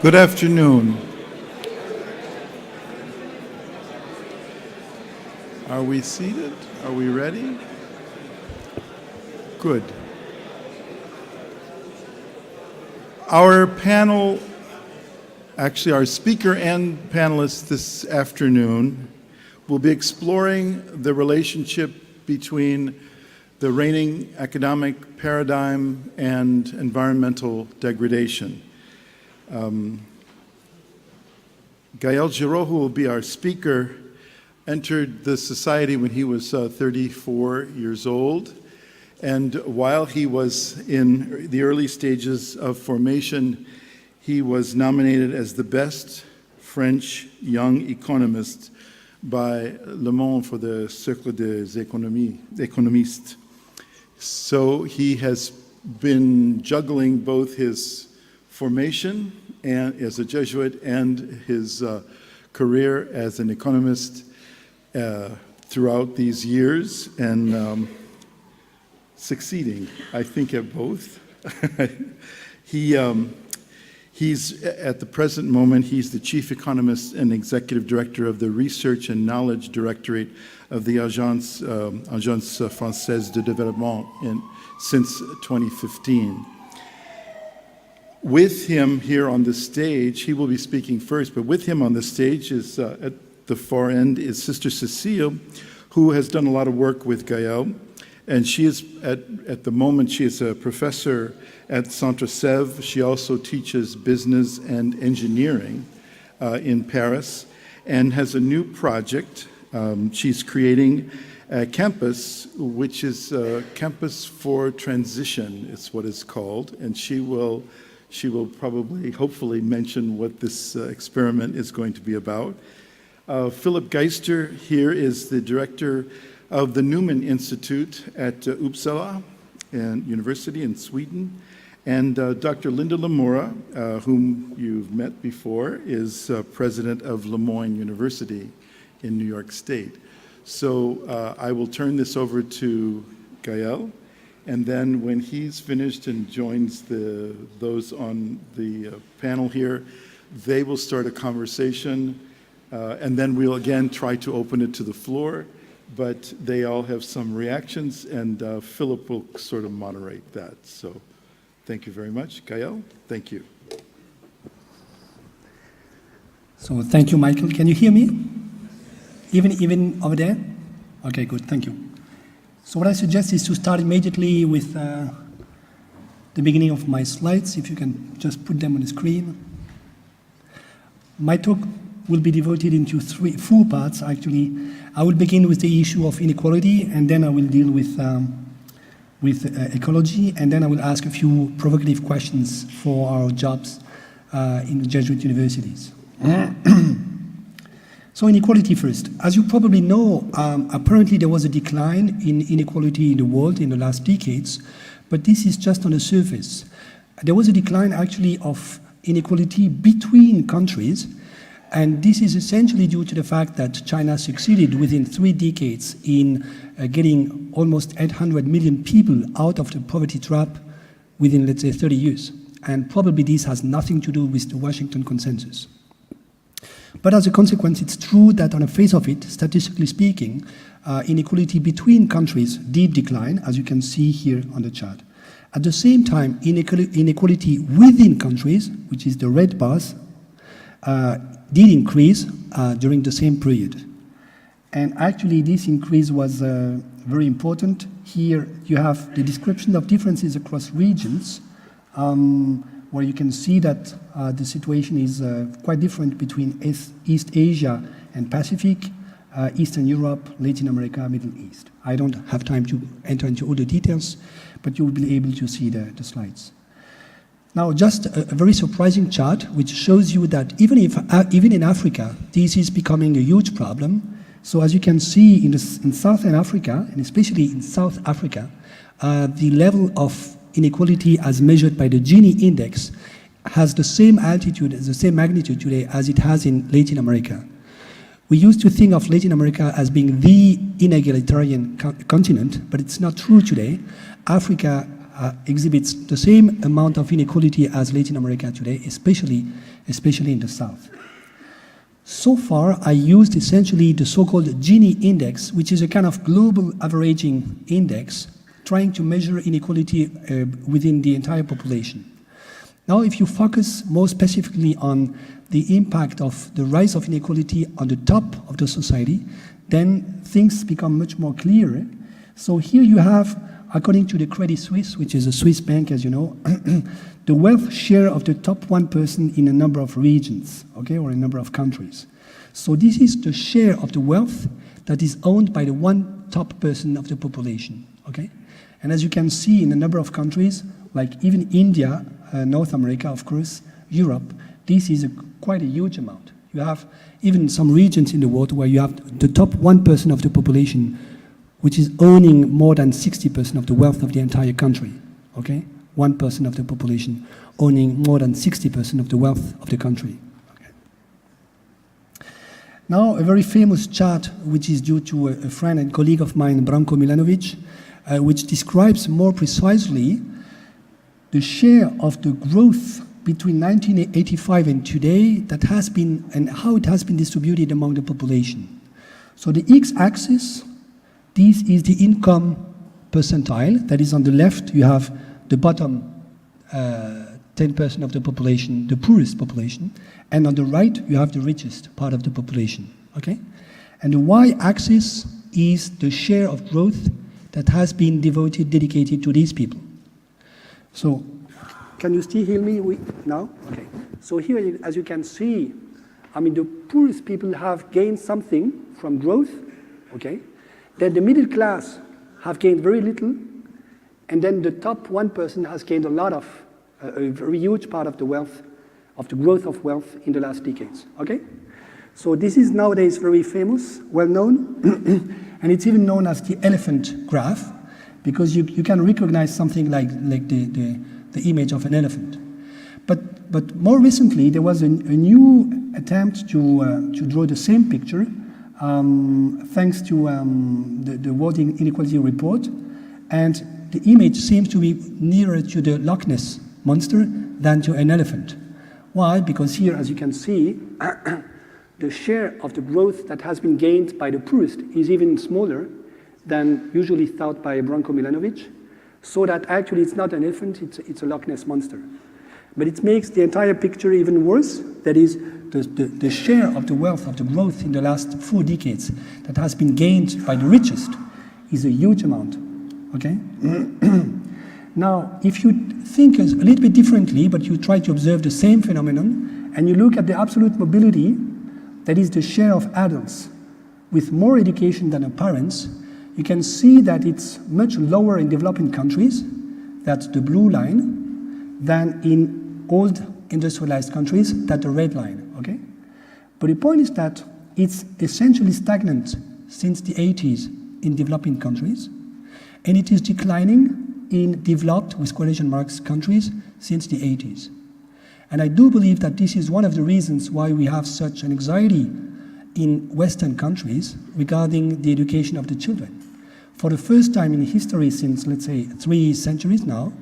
Good afternoon. Are we seated? Are we ready? Good. Our panel, actually our speaker and panelists this afternoon will be exploring the relationship between the reigning economic paradigm and environmental degradation. Gaël Giraud, who will be our speaker, entered the society when he was 34 years old. And while he was in the early stages of formation, he was nominated as the best French young economist by Le Monde for the Cercle des Economistes. So he has been juggling both his formation and as a Jesuit and his career as an economist throughout these years, and succeeding, I think, at both. He's at the present moment, he's the Chief Economist and Executive Director of the Research and Knowledge Directorate of the Agence Française de Développement since 2015. With him here on the stage, he will be speaking first, but with him on the stage is, at the far end, is Sister Cécile, who has done a lot of work with Gaël. And she is, at the moment, she is a professor at Centre Sèvres. She also teaches business and engineering in Paris and has a new project. She's creating a campus, which is a campus for transition, is what it's called. And she will probably, hopefully, mention what this experiment is going to be about. Philip Geister here is the director of the Newman Institute at Uppsala University in Sweden. And Dr. Linda Lamora, whom you've met before, is president of Le Moyne University in New York State. So I will turn this over to Gaël, and then when he's finished and joins those on the panel here, they will start a conversation, and then we'll again try to open it to the floor. But they all have some reactions, and Philip will sort of moderate that. So thank you very much. Gaël, thank you. So thank you, Michael. Can you hear me? Even over there? Okay, good, thank you. So what I suggest is to start immediately with the beginning of my slides, if you can just put them on the screen. My talk will be devoted into four parts, actually. I will begin with the issue of inequality, and then I will deal with ecology, and then I will ask a few provocative questions for our jobs in the Jesuit universities. So inequality first. As you probably know, apparently there was a decline in inequality in the world in the last decades, but this is just on the surface. There was a decline actually of inequality between countries, and this is essentially due to the fact that China succeeded within 3 decades in getting almost 800 million people out of the poverty trap within, let's say, 30 years. And probably this has nothing to do with the Washington Consensus. But as a consequence, it's true that on the face of it, statistically speaking, inequality between countries did decline, as you can see here on the chart. At the same time, inequality within countries, which is the red bars, did increase during the same period. And actually this increase was very important. Here you have the description of differences across regions, where you can see that the situation is quite different between East Asia and Pacific, Eastern Europe, Latin America, Middle East. I don't have time to enter into all the details, but you will be able to see the slides. Now, just a very surprising chart, which shows you that even in Africa, this is becoming a huge problem. So as you can see in Southern Africa, and especially in South Africa, the level of inequality as measured by the Gini index has the same altitude, the same magnitude today as it has in Latin America. We used to think of Latin America as being the inegalitarian continent, but it's not true today. Africa exhibits the same amount of inequality as Latin America today, especially especially in the south. So far, I used essentially the so-called Gini index, which is a kind of global averaging index, trying to measure inequality within the entire population. Now, if you focus more specifically on the impact of the rise of inequality on the top of the society, then things become much more clear. So here you have, according to the Credit Suisse, which is a Swiss bank, as you know, the wealth share of the top 1% in a number of regions, okay, or a number of countries. So this is the share of the wealth that is owned by the one top person of the population, okay? And as you can see in a number of countries, like even India, North America, of course, Europe, this is quite a huge amount. You have even some regions in the world where you have the top 1% of the population which is owning more than 60% of the wealth of the entire country, okay? 1% of the population owning more than 60% of the wealth of the country. Okay. Now, a very famous chart, which is due to a friend and colleague of mine, Branko Milanovic, which describes more precisely the share of the growth between 1985 and today that has been, and how it has been distributed among the population. So the x-axis, this is the income percentile. That is on the left, you have the bottom 10% of the population, the poorest population, and on the right, you have the richest part of the population, okay? And the y-axis is the share of growth that has been dedicated to these people. So, can you still hear me now? Okay. So here, as you can see, I mean, the poorest people have gained something from growth, okay? Then the middle class have gained very little, and then the top 1% has gained a lot of, a very huge part of the wealth, of the growth of wealth in the last decades, okay? So this is nowadays very famous, well known, and it's even known as the elephant graph, because you can recognize something like the image of an elephant. But more recently, there was a new attempt to draw the same picture, thanks to the World Inequality Report, and the image seems to be nearer to the Loch Ness monster than to an elephant. Why? Because here, as you can see, the share of the growth that has been gained by the poorest is even smaller than usually thought by Branko Milanovic, so that actually it's not an elephant, it's a Loch Ness monster. But it makes the entire picture even worse. That is, the share of the wealth, of the growth in the last 4 decades that has been gained by the richest is a huge amount, okay? Now, if you think a little bit differently, but you try to observe the same phenomenon, and you look at the absolute mobility, that is the share of adults with more education than their parents, you can see that it's much lower in developing countries, that's the blue line, than in old industrialized countries, that's the red line, okay? But the point is that it's essentially stagnant since the 80s in developing countries, and it is declining in developed, with quotation marks, countries since the 80s. And I do believe that this is one of the reasons why we have such an anxiety in Western countries regarding the education of the children. For the first time in history since, let's say, 3 centuries now,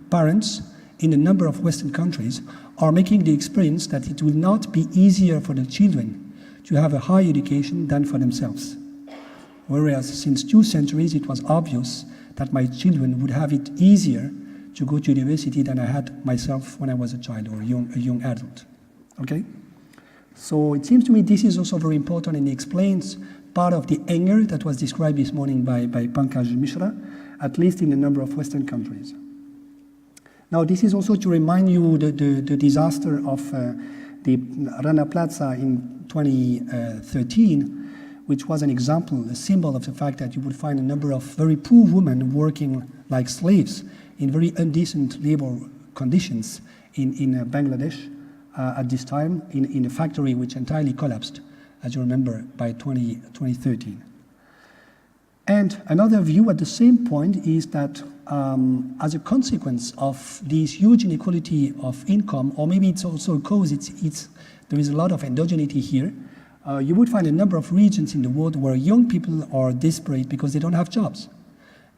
parents in a number of Western countries are making the experience that it will not be easier for the children to have a high education than for themselves. Whereas since 2 centuries, it was obvious that my children would have it easier to go to university than I had myself when I was a child or a young adult, okay? So it seems to me this is also very important, and it explains part of the anger that was described this morning by Pankaj Mishra, at least in a number of Western countries. Now, this is also to remind you the disaster of the Rana Plaza in 2013, which was an example, a symbol of the fact that you would find a number of very poor women working like slaves in very indecent labor conditions in Bangladesh at this time, in a factory which entirely collapsed, as you remember, by 2013. And another view at the same point is that as a consequence of this huge inequality of income, or maybe it's also a cause, there is a lot of endogeneity here, you would find a number of regions in the world where young people are desperate because they don't have jobs.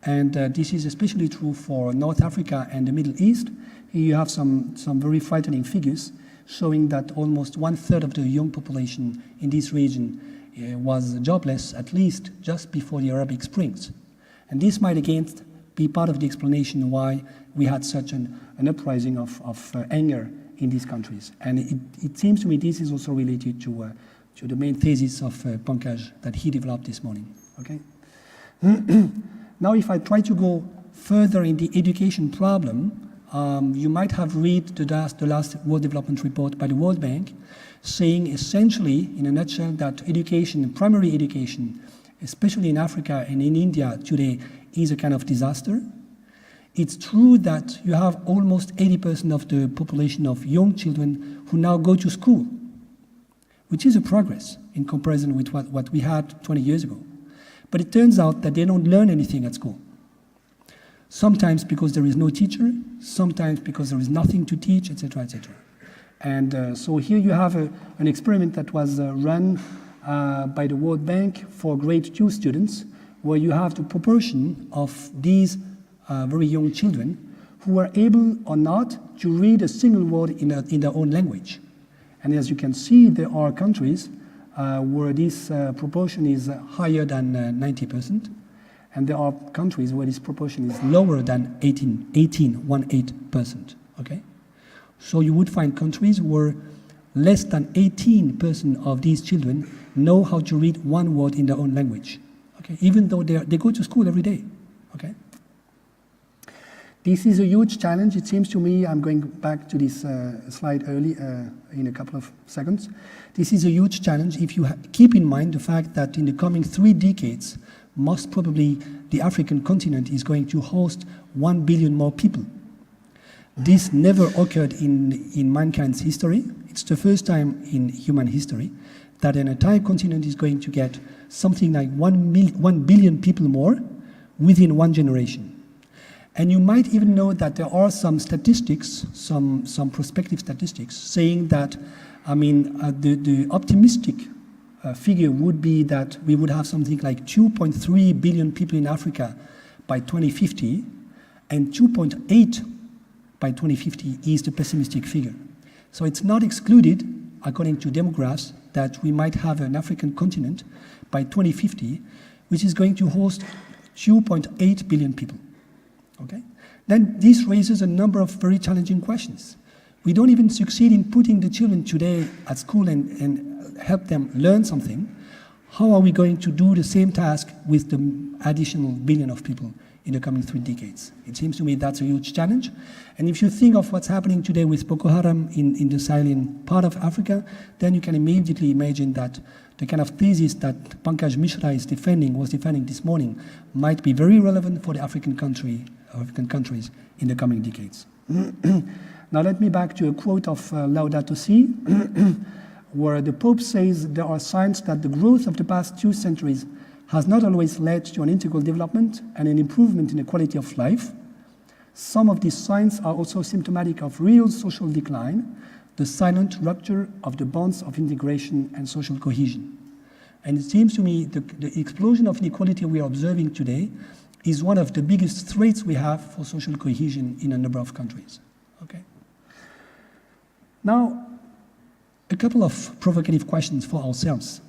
And this is especially true for North Africa and the Middle East. Here you have some very frightening figures. showing that almost 1/3 of the young population in this region was jobless, at least just before the Arabic Springs. And this might again be part of the explanation why we had such an uprising of anger in these countries. And it seems to me this is also related to the main thesis of Pankaj that he developed this morning. Okay. Now, if I try to go further in the education problem, you might have read the last World Development Report by the World Bank, saying essentially, in a nutshell, that education, primary education, especially in Africa and in India today, is a kind of disaster. It's true that you have almost 80% of the population of young children who now go to school, which is a progress in comparison with what we had 20 years ago. But it turns out that they don't learn anything at school. Sometimes because there is no teacher, sometimes because there is nothing to teach, etc., etc. And so here you have an experiment that was run by the World Bank for grade 2 students, where you have the proportion of these very young children who are able or not to read a single word in their own language. And as you can see, there are countries where this proportion is higher than 90%, and there are countries where this proportion is lower than 18%. Okay? So you would find countries where less than 18% of these children know how to read one word in their own language. Okay? Even though they go to school every day. Okay? This is a huge challenge. It seems to me, I'm going back to this slide early in a couple of seconds. This is a huge challenge if you keep in mind the fact that in the coming 3 decades, most probably the African continent is going to host 1 billion more people. This never occurred in mankind's history. It's the first time in human history that an entire continent is going to get something like 1 billion people more within one generation. And you might even know that there are some statistics, some prospective statistics, saying that, the optimistic figure would be that we would have something like 2.3 billion people in Africa by 2050, and 2.8 by 2050 is the pessimistic figure. So it's not excluded, according to demographs, that we might have an African continent by 2050, which is going to host 2.8 billion people. Okay? Then this raises a number of very challenging questions. We don't even succeed in putting the children today at school and help them learn something. How are we going to do the same task with the additional billion of people in the coming 3 decades? It seems to me that's a huge challenge. And if you think of what's happening today with Boko Haram in the Sahelian part of Africa, then you can immediately imagine that the kind of thesis that Pankaj Mishra was defending this morning, might be very relevant for the African countries in the coming decades. Now let me back to a quote of Laudato Si, where the Pope says there are signs that the growth of the past 2 centuries has not always led to an integral development and an improvement in the quality of life. Some of these signs are also symptomatic of real social decline, the silent rupture of the bonds of integration and social cohesion. And it seems to me the explosion of inequality we are observing today is one of the biggest threats we have for social cohesion in a number of countries. Okay? Now, a couple of provocative questions for ourselves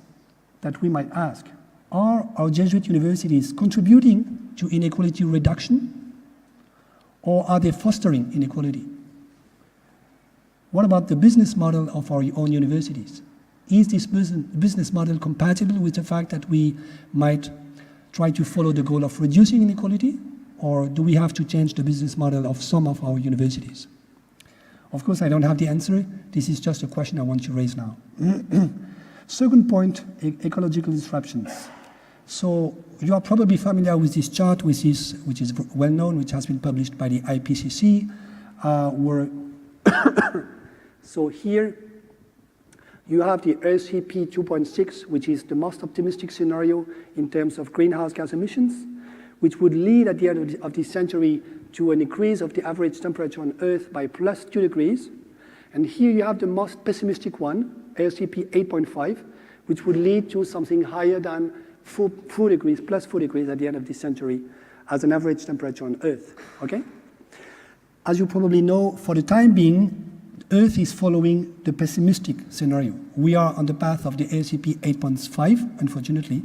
that we might ask. Are our Jesuit universities contributing to inequality reduction, or are they fostering inequality? What about the business model of our own universities? Is this business model compatible with the fact that we might try to follow the goal of reducing inequality, or do we have to change the business model of some of our universities? Of course, I don't have the answer. This is just a question I want to raise now. Second point, ecological disruptions. So you are probably familiar with this chart, which is well known, which has been published by the IPCC, where so here you have the RCP 2.6, which is the most optimistic scenario in terms of greenhouse gas emissions, which would lead at the end of this century to an increase of the average temperature on Earth by plus 2 degrees. And here you have the most pessimistic one, RCP 8.5, which would lead to something higher than 4 degrees, plus 4 degrees at the end of this century as an average temperature on Earth. Okay? As you probably know, for the time being, Earth is following the pessimistic scenario. We are on the path of the LCP 8.5, unfortunately,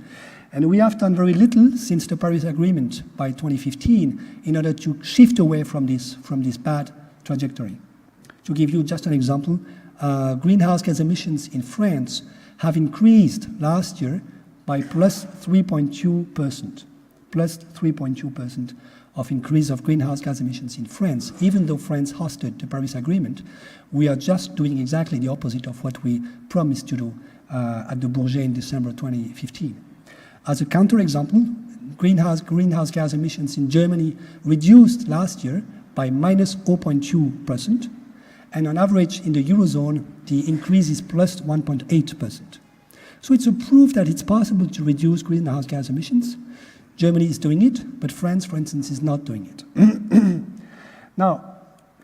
and we have done very little since the Paris Agreement by 2015 in order to shift away from this bad trajectory. To give you just an example, greenhouse gas emissions in France have increased last year by plus 3.2% of increase of greenhouse gas emissions in France. Even though France hosted the Paris Agreement, we are just doing exactly the opposite of what we promised to do at the Bourget in December 2015. As a counterexample, greenhouse gas emissions in Germany reduced last year by minus 0.2%, and on average in the Eurozone, the increase is plus 1.8%. So it's a proof that it's possible to reduce greenhouse gas emissions. Germany is doing it, but France, for instance, is not doing it. Now,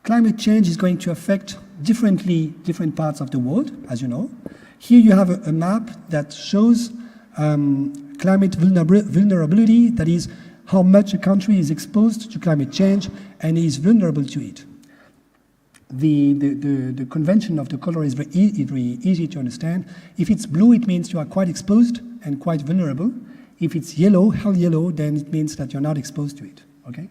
climate change is going to affect different parts of the world, as you know. Here you have a map that shows climate vulnerability, that is, how much a country is exposed to climate change and is vulnerable to it. The convention of the color is very easy to understand. If it's blue, it means you are quite exposed and quite vulnerable. If it's yellow, hell yellow, then it means that you're not exposed to it, okay?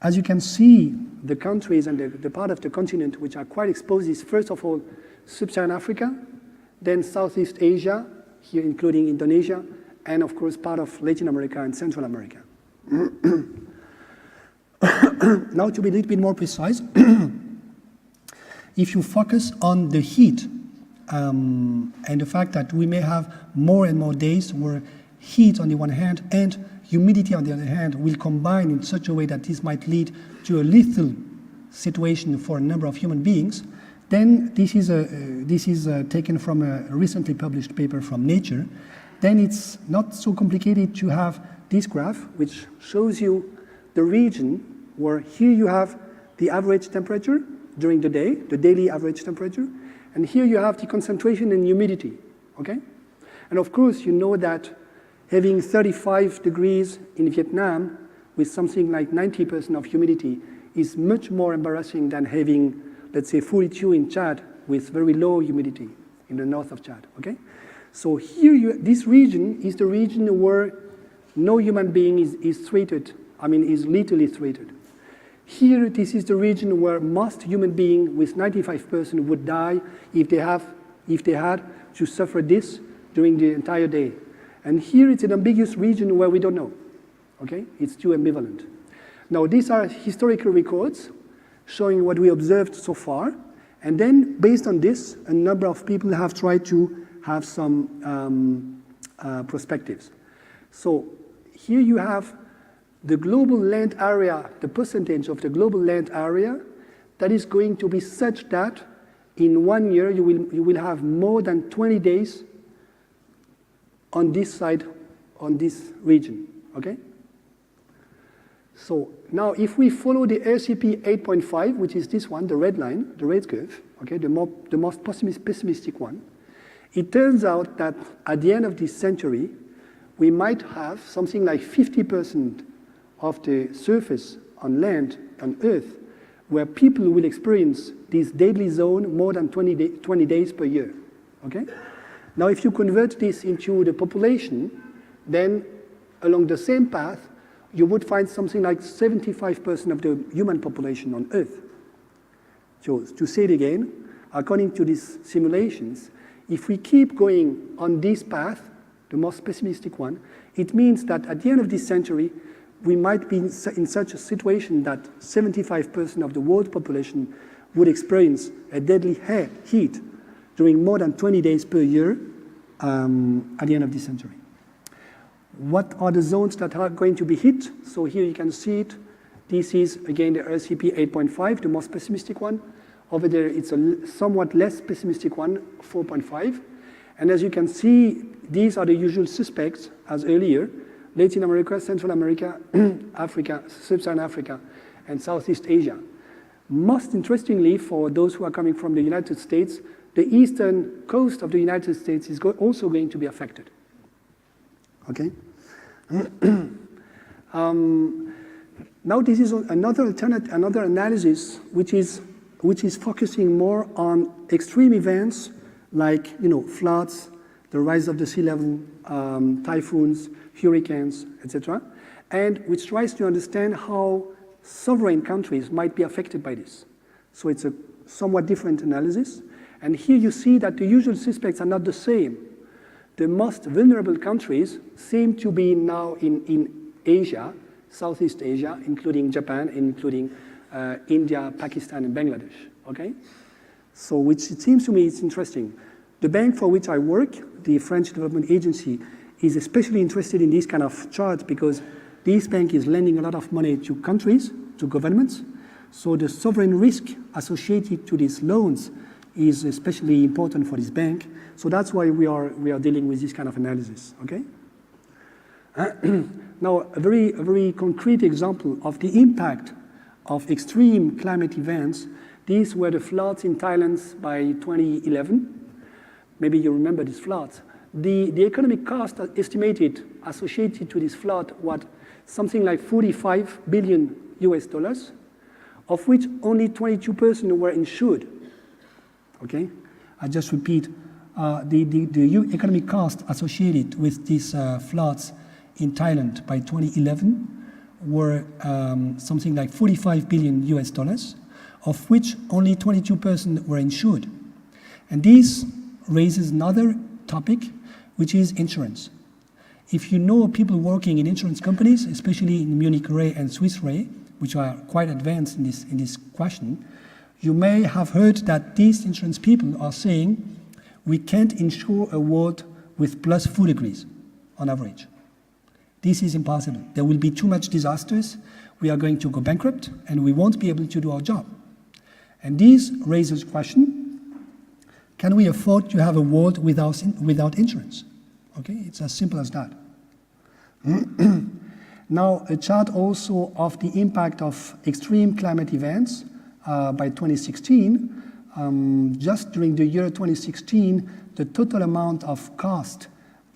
As you can see, the countries and the part of the continent which are quite exposed is, first of all, Sub-Saharan Africa, then Southeast Asia, here including Indonesia, and of course part of Latin America and Central America. Now to be a little bit more precise, if you focus on the heat and the fact that we may have more and more days where heat on the one hand and humidity on the other hand will combine in such a way that this might lead to a lethal situation for a number of human beings, then this is taken from a recently published paper from Nature. Then it's not so complicated to have this graph, which shows you the region where here you have the average temperature during the day, the daily average temperature, and here you have the concentration and humidity, okay? And of course, you know that having 35 degrees in Vietnam with something like 90% of humidity is much more embarrassing than having, let's say, 42 in Chad with very low humidity in the north of Chad, okay? So here, this region is the region where no human being is threatened, is literally threatened. Here, this is the region where most human beings with 95% would die if they had to suffer this during the entire day. And here it's an ambiguous region where we don't know, okay? It's too ambivalent. Now, these are historical records showing what we observed so far. And then, based on this, a number of people have tried to have some perspectives. So here you have the global land area, the percentage of the global land area that is going to be such that in 1 year you will have more than 20 days on this side, on this region, okay? So now if we follow the LCP 8.5, which is this one, the red line, the red curve, okay, the most pessimistic one, it turns out that at the end of this century, we might have something like 50% of the surface on land, on Earth, where people will experience this deadly zone more than 20 days per year, okay? Now, if you convert this into the population, then along the same path, you would find something like 75% of the human population on Earth. So, to say it again, according to these simulations, if we keep going on this path, the most pessimistic one, it means that at the end of this century, we might be in such a situation that 75% of the world population would experience a deadly heat during more than 20 days per year at the end of this century. What are the zones that are going to be hit? So here you can see it. This is, again, the LCP 8.5, the most pessimistic one. Over there, it's a somewhat less pessimistic one, 4.5. And as you can see, these are the usual suspects, as earlier: Latin America, Central America, Africa, Sub-Saharan Africa, and Southeast Asia. Most interestingly, for those who are coming from the United States, the eastern coast of the United States is also going to be affected. Okay? Now this is another analysis, which is which is focusing more on extreme events like floods, the rise of the sea level, typhoons, hurricanes, etc., and which tries to understand how sovereign countries might be affected by this. So it's a somewhat different analysis. And here you see that the usual suspects are not the same. The most vulnerable countries seem to be now in Asia, Southeast Asia, including Japan, including India, Pakistan, and Bangladesh. Okay? So which it seems to me is interesting. The bank for which I work, the French Development Agency, is especially interested in this kind of chart because this bank is lending a lot of money to countries, to governments. So the sovereign risk associated to these loans is especially important for this bank. So that's why we are dealing with this kind of analysis. Okay. Now, a very concrete example of the impact of extreme climate events. These were the floods in Thailand by 2011. Maybe you remember these floods. The economic cost estimated associated to this flood was something like $45 billion US, of which only 22% were insured. Okay, I just repeat, the economic cost associated with these floods in Thailand by 2011 were something like $45 billion US, of which only 22% were insured. And this raises another topic, which is insurance. If you know people working in insurance companies, especially in Munich Re and Swiss Re, which are quite advanced in this question, you may have heard that these insurance people are saying we can't insure a world with plus 4 degrees on average. This is impossible. There will be too much disasters. We are going to go bankrupt and we won't be able to do our job. And this raises the question, can we afford to have a world without insurance? Okay, it's as simple as that. Now, a chart also of the impact of extreme climate events by 2016. Just during the year 2016, the total amount of cost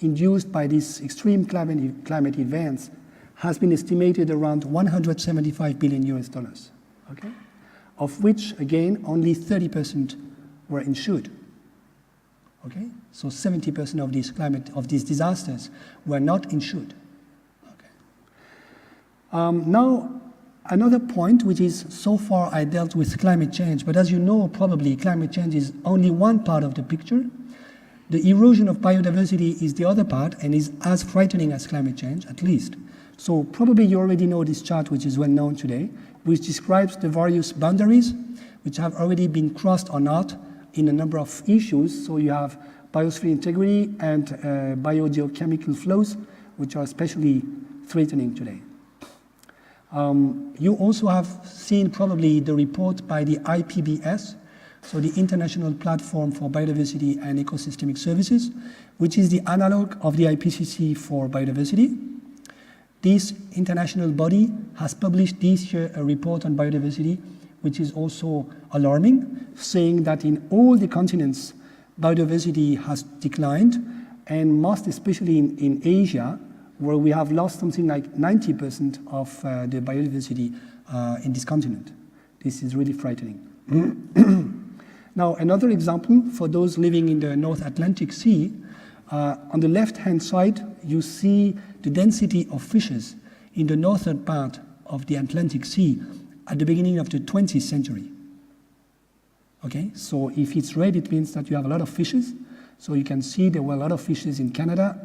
induced by these extreme climate events has been estimated around $175 billion US, okay? Of which, again, only 30% were insured. Okay? So 70% of these disasters were not insured. Okay. Now, another point, which is so far I dealt with climate change, but as you know, probably climate change is only one part of the picture. The erosion of biodiversity is the other part and is as frightening as climate change, at least. So probably you already know this chart, which is well known today, which describes the various boundaries which have already been crossed or not in a number of issues. So you have biosphere integrity and biogeochemical flows, which are especially threatening today. You also have seen probably the report by the IPBS, so the International Platform for Biodiversity and Ecosystemic Services, which is the analog of the IPCC for biodiversity. This international body has published this year a report on biodiversity, which is also alarming, saying that in all the continents, biodiversity has declined, and most especially in Asia, where we have lost something like 90% of the biodiversity in this continent. This is really frightening. Now, another example for those living in the North Atlantic Sea, on the left-hand side, you see the density of fishes in the northern part of the Atlantic Sea at the beginning of the 20th century. Okay, so if it's red, it means that you have a lot of fishes. So you can see there were a lot of fishes in Canada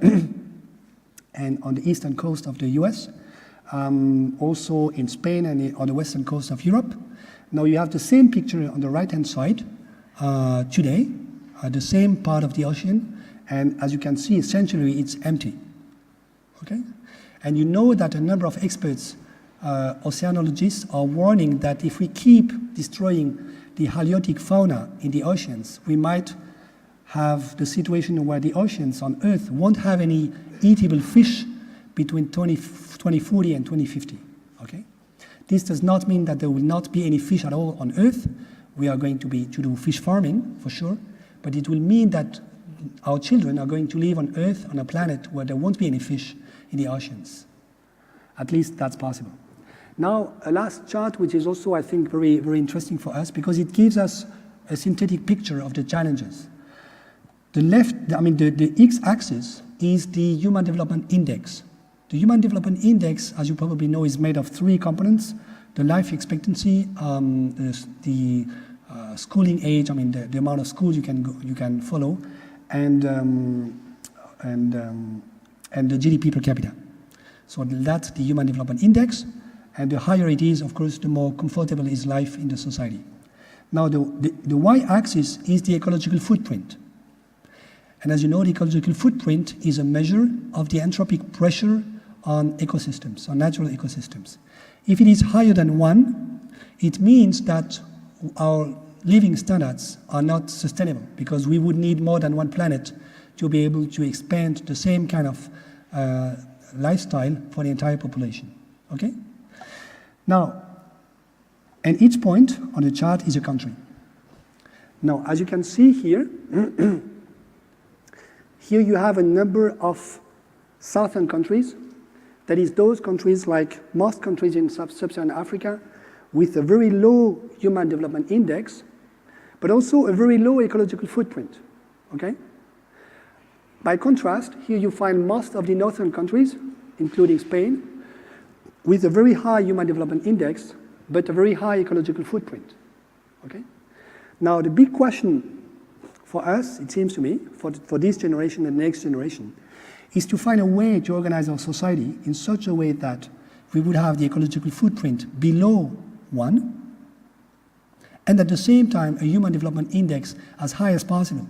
and on the eastern coast of the US, also in Spain and on the western coast of Europe. Now you have the same picture on the right-hand side today, the same part of the ocean, and as you can see, essentially it's empty. Okay, and you know that a number of experts, oceanologists, are warning that if we keep destroying the haliotic fauna in the oceans, we might have the situation where the oceans on Earth won't have any eatable fish between 2040 and 2050. Okay? This does not mean that there will not be any fish at all on Earth. We are going to do fish farming, for sure, but it will mean that our children are going to live on Earth, on a planet where there won't be any fish in the oceans. At least that's possible. Now, a last chart, which is also, I think, very, very interesting for us, because it gives us a synthetic picture of the challenges. The the x-axis is the Human Development Index. The Human Development Index, as you probably know, is made of 3 components: the life expectancy, the schooling age, the amount of schools you can follow, and the GDP per capita. So that's the Human Development Index, and the higher it is, of course, the more comfortable is life in the society. Now, the y-axis is the ecological footprint. And as you know, the ecological footprint is a measure of the anthropic pressure on ecosystems, on natural ecosystems. If it is higher than 1, it means that our living standards are not sustainable, because we would need more than 1 planet to be able to expand the same kind of lifestyle for the entire population, okay? Now, and each point on the chart is a country. Now, as you can see here, here you have a number of southern countries. That is, those countries, like most countries in sub-Saharan Africa, with a very low Human Development Index, but also a very low ecological footprint, okay? By contrast, here you find most of the northern countries, including Spain, with a very high Human Development Index, but a very high ecological footprint, okay? Now, the big question for us, it seems to me, for this generation and the next generation, is to find a way to organize our society in such a way that we would have the ecological footprint below 1, and at the same time, a Human Development Index as high as possible.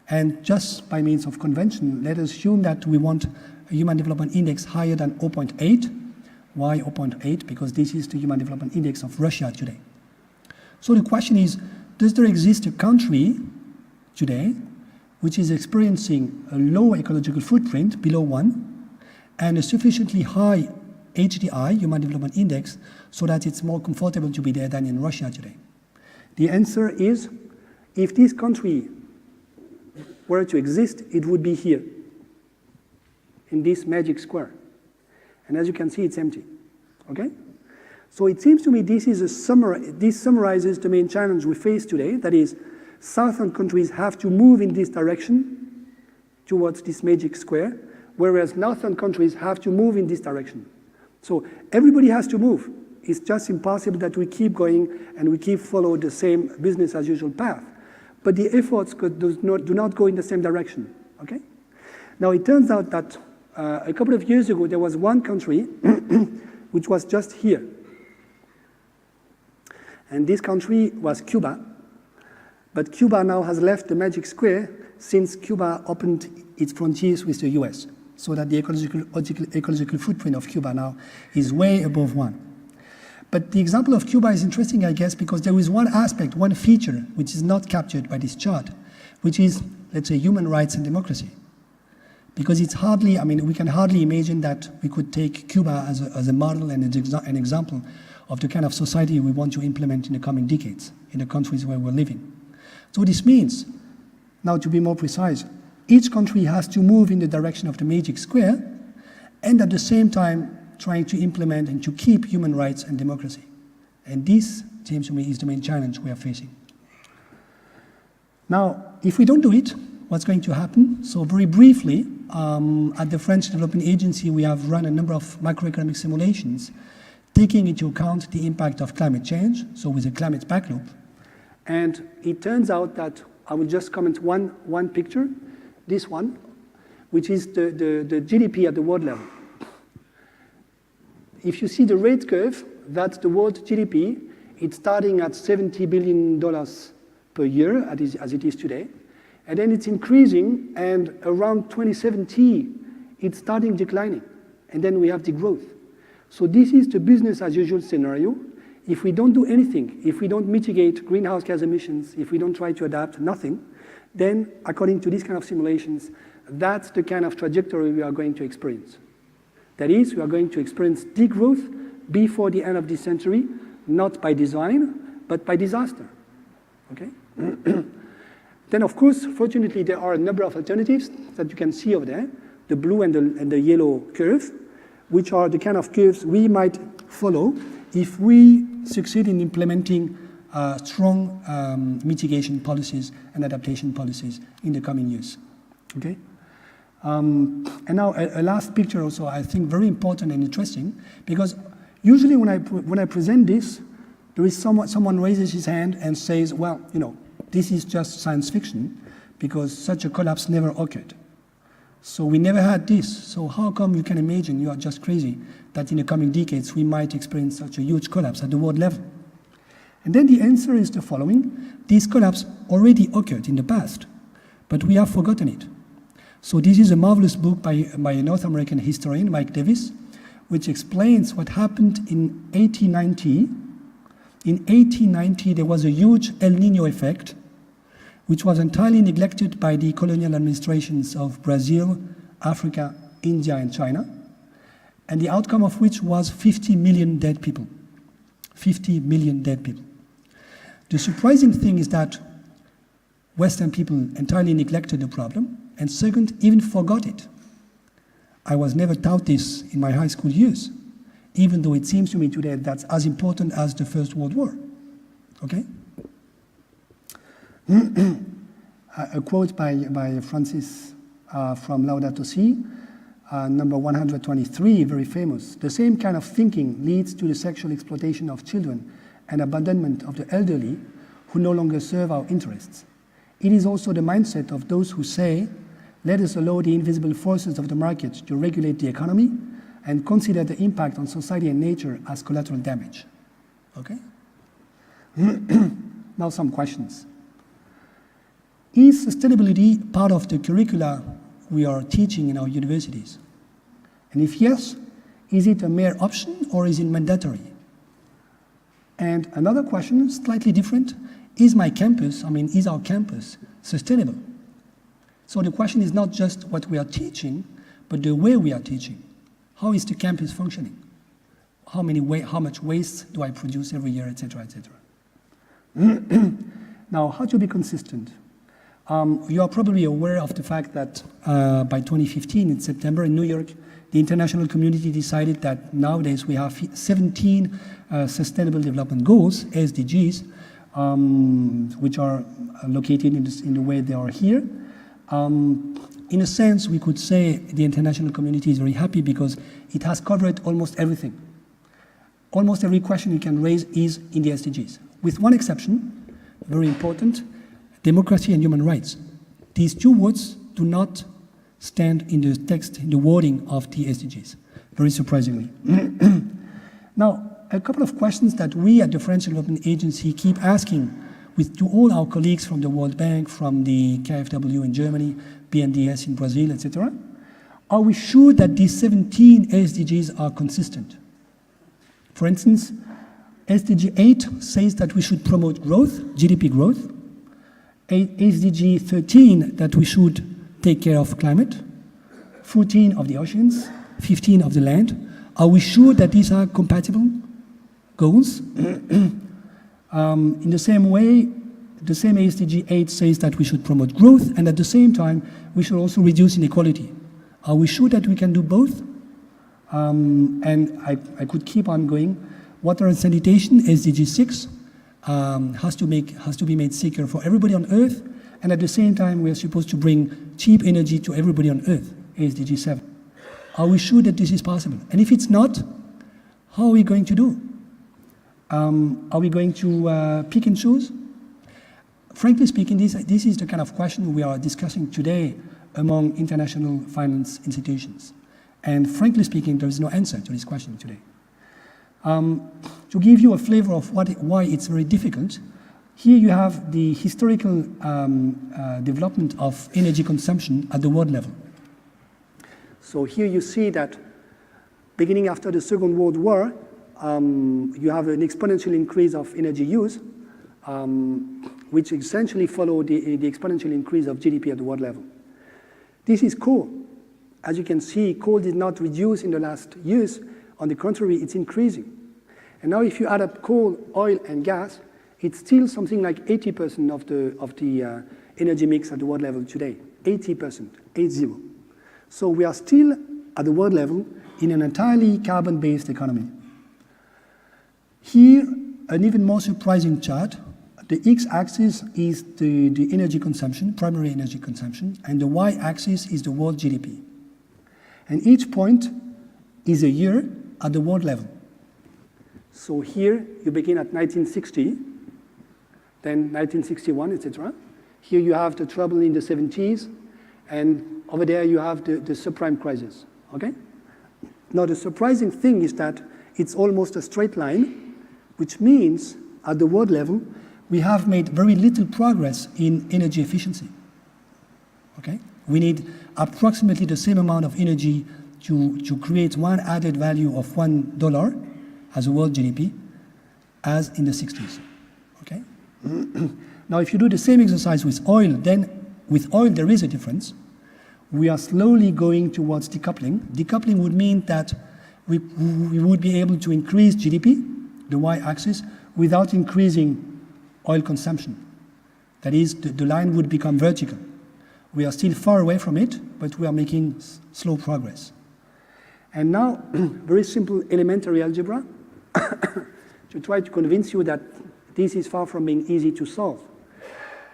And just by means of convention, let us assume that we want a Human Development Index higher than 0.8. Why 0.8? Because this is the Human Development Index of Russia today. So the question is, does there exist a country today which is experiencing a low ecological footprint, below 1, and a sufficiently high HDI, Human Development Index, so that it's more comfortable to be there than in Russia today? The answer is, if this country were to exist, it would be here, in this magic square. And as you can see, it's empty, okay? So it seems to me this summarizes the main challenge we face today. That is, southern countries have to move in this direction towards this magic square, whereas northern countries have to move in this direction. So everybody has to move. It's just impossible that we keep going and we keep following the same business as usual path. But the efforts do not go in the same direction, okay? Now, it turns out that a couple of years ago, there was one country which was just here. And this country was Cuba. But Cuba now has left the magic square since Cuba opened its frontiers with the US, so that the ecological footprint of Cuba now is way above 1. But the example of Cuba is interesting, I guess, because there is one aspect, one feature, which is not captured by this chart, which is, let's say, human rights and democracy. Because it's hardly, we can hardly imagine that we could take Cuba as a model and an example of the kind of society we want to implement in the coming decades in the countries where we're living. So this means, now to be more precise, each country has to move in the direction of the magic square, and at the same time trying to implement and to keep human rights and democracy. And this, seems to me, is the main challenge we are facing. Now, if we don't do it, what's going to happen? So very briefly, at the French Development Agency, we have run a number of macroeconomic simulations taking into account the impact of climate change, so with a climate backloop. And it turns out that, I will just comment one picture, this one, which is the GDP at the world level. If you see the rate curve, that's the world GDP. It's starting at $70 billion per year, as it is today. And then it's increasing, and around 2070, it's starting declining. And then we have degrowth. So this is the business as usual scenario. If we don't do anything, if we don't mitigate greenhouse gas emissions, if we don't try to adapt nothing, then according to these kind of simulations, that's the kind of trajectory we are going to experience. That is, we are going to experience degrowth before the end of this century, not by design, but by disaster, okay? Then, of course, fortunately, there are a number of alternatives that you can see over there, the blue and the yellow curve, which are the kind of curves we might follow if we succeed in implementing strong mitigation policies and adaptation policies in the coming years. Okay? And now a last picture also, I think very important and interesting, because usually when I present this, there is someone raises his hand and says, well, you know, this is just science fiction because such a collapse never occurred. So we never had this. So how come you can imagine, you are just crazy, that in the coming decades we might experience such a huge collapse at the world level? And then the answer is the following. This collapse already occurred in the past, but we have forgotten it. So this is a marvelous book by a North American historian, Mike Davis, which explains what happened in 1890. In 1890, there was a huge El Nino effect, which was entirely neglected by the colonial administrations of Brazil, Africa, India, and China, and the outcome of which was 50 million dead people. 50 million dead people. The surprising thing is that Western people entirely neglected the problem, and second, even forgot it. I was never taught this in my high school years, even though it seems to me today that's as important as the First World War. Okay? A quote by Francis from Laudato Si, number 123, very famous. The same kind of thinking leads to the sexual exploitation of children and abandonment of the elderly who no longer serve our interests. It is also the mindset of those who say, let us allow the invisible forces of the market to regulate the economy and consider the impact on society and nature as collateral damage. Okay? Now some questions. Is sustainability part of the curricula we are teaching in our universities? And if yes, is it a mere option or is it mandatory? And another question, slightly different, is my campus, is our campus much So the question is not just what we are teaching, but the way we are teaching. How is the campus functioning? How much waste do I produce every year, etc., etc. Now, how to be consistent? You are probably aware of the fact that by 2015, in September, in New York, the international community decided that nowadays we have 17 Sustainable Development Goals, SDGs, which are located in the way they are here. In a sense, we could say the international community is very happy because it has covered almost everything. Almost every question you can raise is in the SDGs, with one exception, very important, democracy and human rights. These two words do not stand in the text, in the wording of the SDGs, very surprisingly. Now, a couple of questions that we at the French Development Agency keep asking to all our colleagues from the World Bank, from the KfW in Germany, BNDES in Brazil, etc. Are we sure that these 17 SDGs are consistent? For instance, SDG 8 says that we should promote growth, GDP growth. SDG 13 that we should take care of climate. 14 of the oceans, 15 of the land. Are we sure that these are compatible goals? In the same way, the same SDG 8 says that we should promote growth, and at the same time, we should also reduce inequality. Are we sure that we can do both? And I could keep on going. Water and sanitation, SDG 6, has to be made secure for everybody on Earth, and at the same time, we are supposed to bring cheap energy to everybody on Earth, SDG 7. Are we sure that this is possible? And if it's not, how are we going to do? Are we going to pick and choose? Frankly speaking, this is the kind of question we are discussing today among international finance institutions. And frankly speaking, there is no answer to this question today. To give you a flavor of why it's very difficult, here you have the historical development of energy consumption at the world level. So here you see that beginning after the Second World War, you have an exponential increase of energy use, which essentially followed the exponential increase of GDP at the world level. This is coal. As you can see, coal did not reduce in the last years. On the contrary, it's increasing. And now if you add up coal, oil, and gas, it's still something like 80% of the energy mix at the world level today. 80%, 80. So we are still, at the world level, in an entirely carbon-based economy. Here, an even more surprising chart. The x-axis is the energy consumption, primary energy consumption, and the y-axis is the world GDP. And each point is a year at the world level. So here, you begin at 1960, then 1961, etc. Here you have the trouble in the 70s, and over there you have the subprime crisis, okay? Now the surprising thing is that it's almost a straight line, which means at the world level, we have made very little progress in energy efficiency, okay? We need approximately the same amount of energy to create one added value of $1 as a world GDP as in the 60s, okay? Now, if you do the same exercise with oil, then with oil there is a difference. We are slowly going towards decoupling. Decoupling would mean that we would be able to increase GDP, the y-axis, without increasing oil consumption. That is, the line would become vertical. We are still far away from it, but we are making slow progress. And now, very simple elementary algebra to try to convince you that this is far from being easy to solve.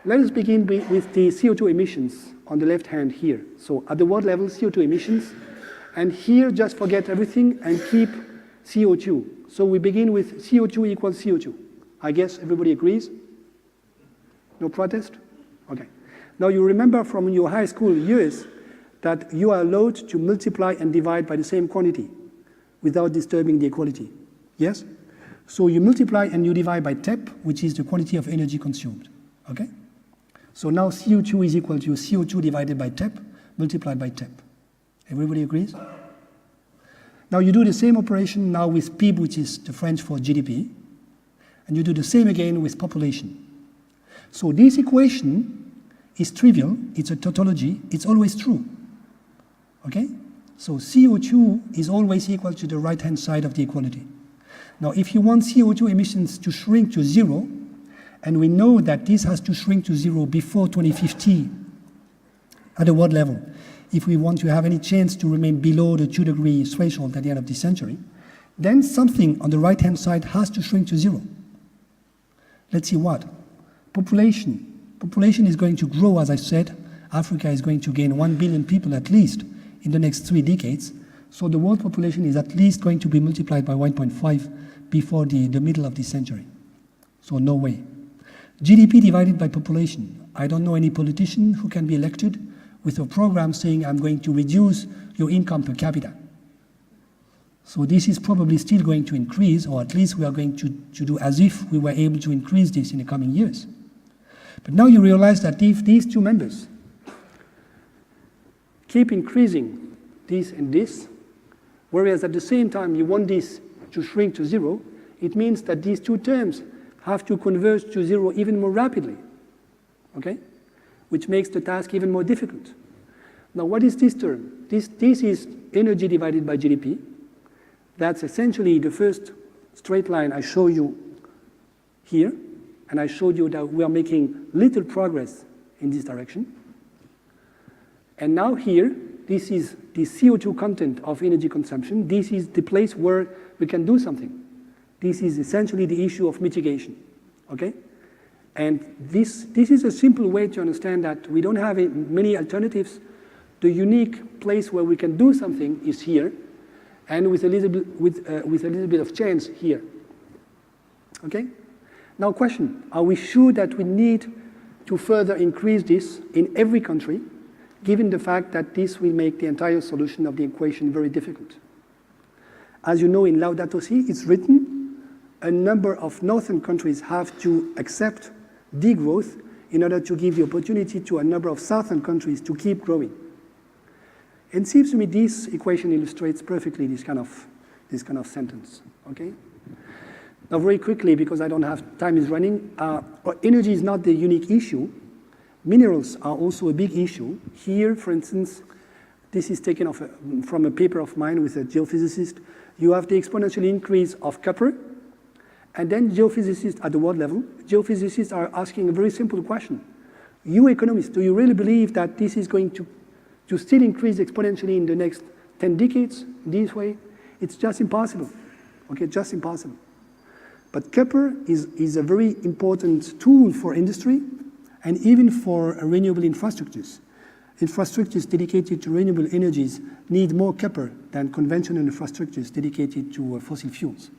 Let us begin with the CO2 emissions on the left hand here. So at the world level, CO2 emissions. And here, just forget everything and keep CO2. So we begin with CO2 equals CO2. I guess everybody agrees? No protest? Okay. Now you remember from your high school years that you are allowed to multiply and divide by the same quantity without disturbing the equality. Yes? So you multiply and you divide by TEP, which is the quantity of energy consumed. Okay? So now CO2 is equal to CO2 divided by TEP multiplied by TEP. Everybody agrees? Now you do the same operation now with PIB, which is the French for GDP, and you do the same again with population. So this equation is trivial, it's a tautology, it's always true. Okay? So CO2 is always equal to the right-hand side of the equality. Now, if you want CO2 emissions to shrink to zero, and we know that this has to shrink to zero before 2050 at the world level, if we want to have any chance to remain below the 2-degree threshold at the end of this century, then something on the right-hand side has to shrink to zero. Let's see what? Population. Population is going to grow, as I said. Africa is going to gain 1 billion people at least in the next 3 decades. So the world population is at least going to be multiplied by 1.5 before the middle of this century. So no way. GDP divided by population. I don't know any politician who can be elected with a program saying I'm going to reduce your income per capita. So this is probably still going to increase, or at least we are going to do as if we were able to increase this in the coming years. But now you realize that if these two members keep increasing this and this, whereas at the same time you want this to shrink to zero, it means that these two terms have to converge to zero even more rapidly, okay? Which makes the task even more difficult. Now, what is this term? This is energy divided by GDP. That's essentially the first straight line I show you here, and I showed you that we are making little progress in this direction. And now here, this is the CO2 content of energy consumption. This is the place where we can do something. This is essentially the issue of mitigation, okay? And this is a simple way to understand that we don't have many alternatives. The unique place where we can do something is here, and with a little bit of chance here, okay? Now question, are we sure that we need to further increase this in every country, given the fact that this will make the entire solution of the equation very difficult? As you know, in Laudato Si, it's written, a number of northern countries have to accept degrowth in order to give the opportunity to a number of southern countries to keep growing. It seems to me this equation illustrates perfectly this kind of sentence, okay? Now very quickly, because I don't have, time is running, energy is not the unique issue. Minerals are also a big issue. Here, for instance, this is taken from a paper of mine with a geophysicist. You have the exponential increase of copper, and then geophysicists at the world level, geophysicists are asking a very simple question. You economists, do you really believe that this is going to still increase exponentially in the next 10 decades this way? It's just impossible, okay, just impossible. But copper is a very important tool for industry and even for renewable infrastructures. Infrastructures dedicated to renewable energies need more copper than conventional infrastructures dedicated to fossil fuels.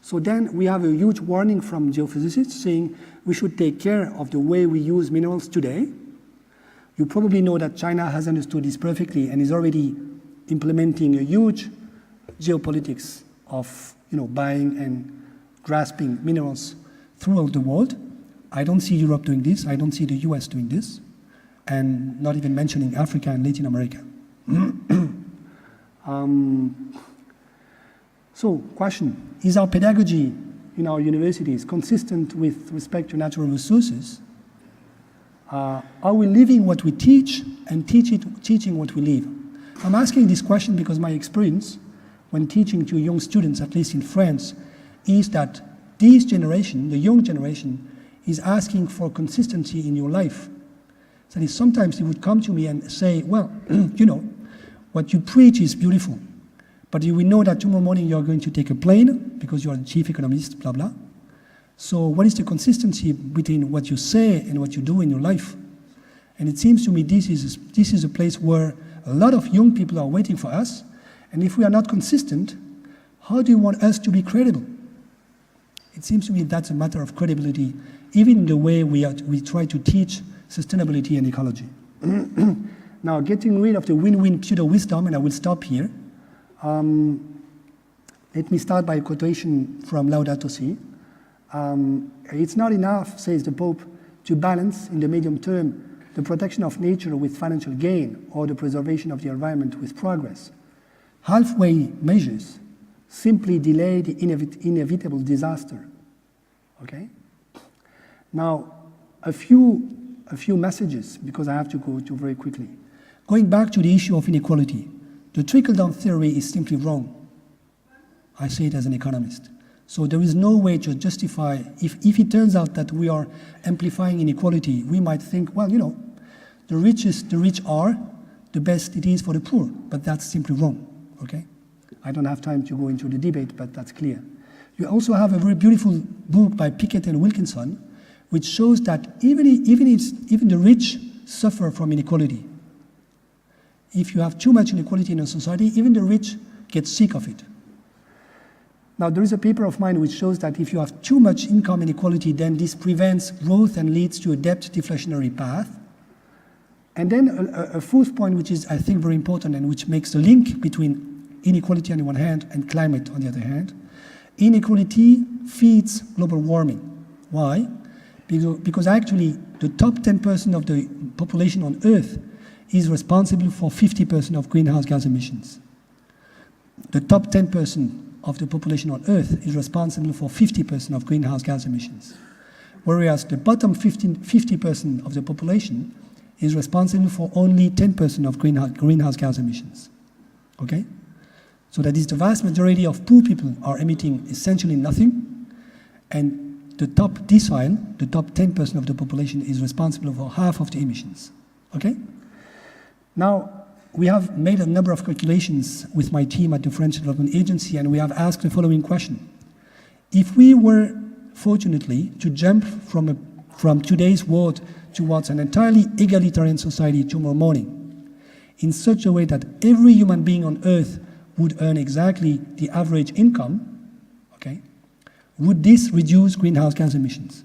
So then we have a huge warning from geophysicists saying we should take care of the way we use minerals today. You probably know that China has understood this perfectly and is already implementing a huge geopolitics of buying and grasping minerals throughout the world. I don't see Europe doing this. I don't see the US doing this. And not even mentioning Africa and Latin America. So, question, is our pedagogy in our universities consistent with respect to natural resources? Are we living what we teach and teaching what we live? I'm asking this question because my experience when teaching to young students, at least in France, is that this generation, the young generation, is asking for consistency in your life. That is, sometimes they would come to me and say, well, what you preach is beautiful, but you will know that tomorrow morning you're going to take a plane because you're the chief economist, blah, blah. So what is the consistency between what you say and what you do in your life? And it seems to me this is a place where a lot of young people are waiting for us, and if we are not consistent, how do you want us to be credible? It seems to me that's a matter of credibility, even in the way we try to teach sustainability and ecology. Now, getting rid of the win-win pseudo-wisdom, and I will stop here. Let me start by a quotation from Laudato Si. It's not enough, says the Pope, to balance in the medium term the protection of nature with financial gain or the preservation of the environment with progress. Halfway measures simply delay the inevitable disaster. Okay? Now, a few messages, because I have to go to very quickly. Going back to the issue of inequality, the trickle-down theory is simply wrong. I say it as an economist. So there is no way to justify, if it turns out that we are amplifying inequality, we might think, well, the rich are, the best it is for the poor, but that's simply wrong, okay? I don't have time to go into the debate, but that's clear. You also have a very beautiful book by Pickett and Wilkinson, which shows that even the rich suffer from inequality. If you have too much inequality in a society, even the rich get sick of it. Now, there is a paper of mine which shows that if you have too much income inequality, then this prevents growth and leads to a debt deflationary path. And then a fourth point, which is, I think, very important and which makes the link between inequality on the one hand and climate on the other hand. Inequality feeds global warming. Why? Because actually the top 10% of the population on Earth is responsible for 50% of greenhouse gas emissions. The top 10% of the population on Earth is responsible for 50% of greenhouse gas emissions. Whereas the bottom 50% of the population is responsible for only 10% of greenhouse gas emissions. Okay? So that is the vast majority of poor people are emitting essentially nothing, and the top decile, the top 10% of the population is responsible for half of the emissions. Okay? Now, we have made a number of calculations with my team at the French Development Agency, and we have asked the following question. If we were, fortunately, to jump from today's world towards an entirely egalitarian society tomorrow morning, in such a way that every human being on Earth would earn exactly the average income, okay, would this reduce greenhouse gas emissions?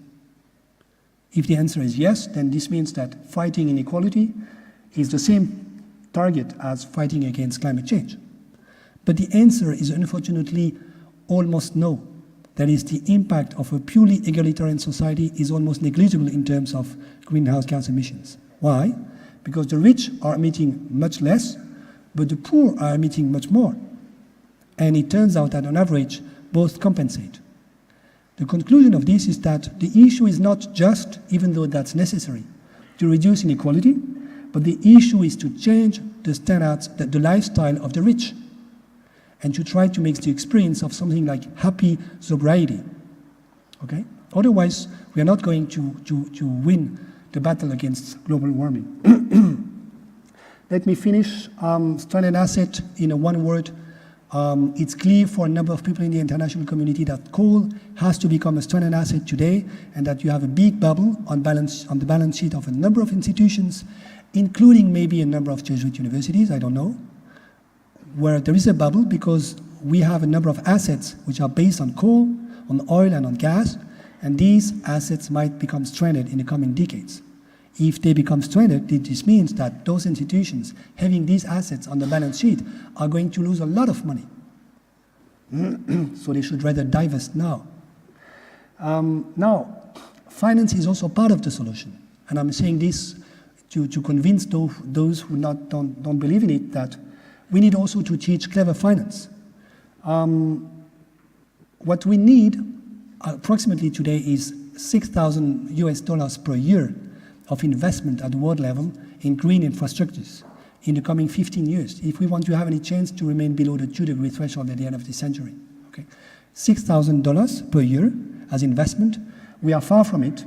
If the answer is yes, then this means that fighting inequality is the same target as fighting against climate change. But the answer is unfortunately almost no. That is, the impact of a purely egalitarian society is almost negligible in terms of greenhouse gas emissions. Why? Because the rich are emitting much less, but the poor are emitting much more. And it turns out that on average, both compensate. The conclusion of this is that the issue is not just, even though that's necessary, to reduce inequality, but the issue is to change the standards, the lifestyle of the rich, and to try to make the experience of something like happy sobriety. Okay? Otherwise, we are not going to win the battle against global warming. Let me finish stranded asset in a one word. It's clear for a number of people in the international community that coal has to become a stranded asset today, and that you have a big bubble on the balance sheet of a number of institutions, including maybe a number of Jesuit universities, I don't know, where there is a bubble because we have a number of assets which are based on coal, on oil, and on gas, and these assets might become stranded in the coming decades. If they become stranded, this means that those institutions having these assets on the balance sheet are going to lose a lot of money. So they should rather divest now. Now, finance is also part of the solution. And I'm saying this to convince those who don't believe in it, that we need also to teach clever finance. What we need approximately today is $6,000 per year of investment at the world level in green infrastructures in the coming 15 years, if we want to have any chance to remain below the 2-degree threshold at the end of the century. Okay? $6,000 per year as investment. We are far from it.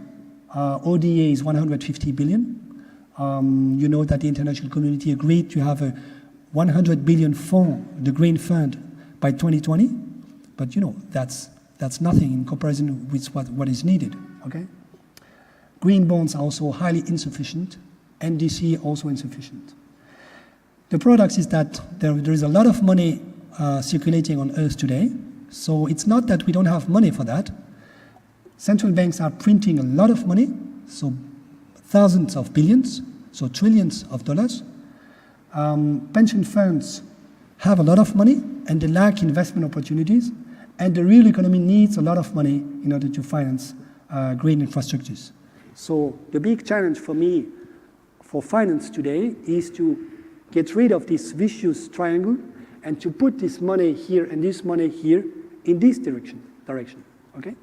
ODA is 150 billion. You know that the international community agreed to have a 100 billion fund, the Green Fund, by 2020. But you know, that's nothing in comparison with what is needed. Okay? Green bonds are also highly insufficient, NDC also insufficient. The paradox is that there is a lot of money circulating on Earth today, so it's not that we don't have money for that. Central banks are printing a lot of money, so thousands of billions, so trillions of dollars. Pension funds have a lot of money, and they lack investment opportunities, and the real economy needs a lot of money in order to finance green infrastructures. So the big challenge for me for finance today is to get rid of this vicious triangle and to put this money here and this money here in this direction. Okay?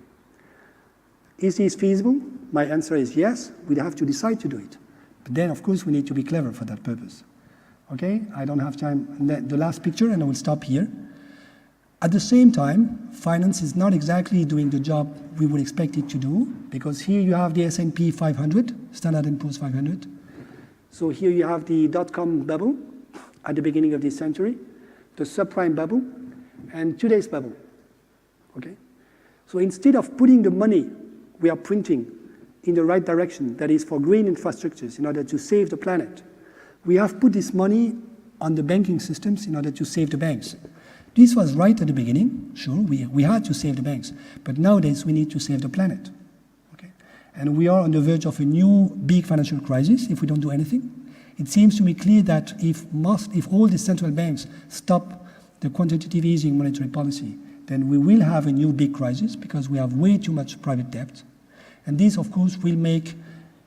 Is this feasible? My answer is yes. We have to decide to do it. But then, of course, we need to be clever for that purpose. Okay? I don't have time. The last picture, and I will stop here. At the same time, finance is not exactly doing the job we would expect it to do, because here you have the S&P 500, Standard & Poor's 500. So here you have the dot-com bubble at the beginning of this century, the subprime bubble, and today's bubble. Okay? So instead of putting the money we are printing in the right direction, that is for green infrastructures in order to save the planet, we have put this money on the banking systems in order to save the banks. This was right at the beginning, sure, we had to save the banks, but nowadays we need to save the planet. Okay? And we are on the verge of a new big financial crisis if we don't do anything. It seems to me clear that if all the central banks stop the quantitative easing monetary policy, then we will have a new big crisis because we have way too much private debt. And this, of course, will make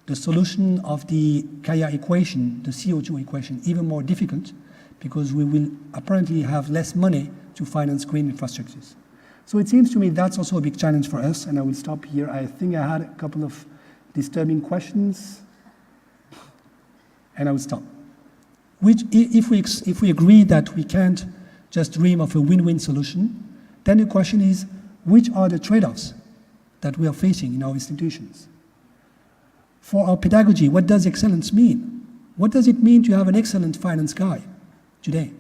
the solution of the Kaya equation, the CO2 equation, even more difficult, because we will apparently have less money to finance green infrastructures. So it seems to me that's also a big challenge for us, and I will stop here. I think I had a couple of disturbing questions, and I will stop. If we agree that we can't just dream of a win-win solution, then the question is, which are the trade-offs that we are facing in our institutions? For our pedagogy, what does excellence mean? What does it mean to have an excellent finance guy today?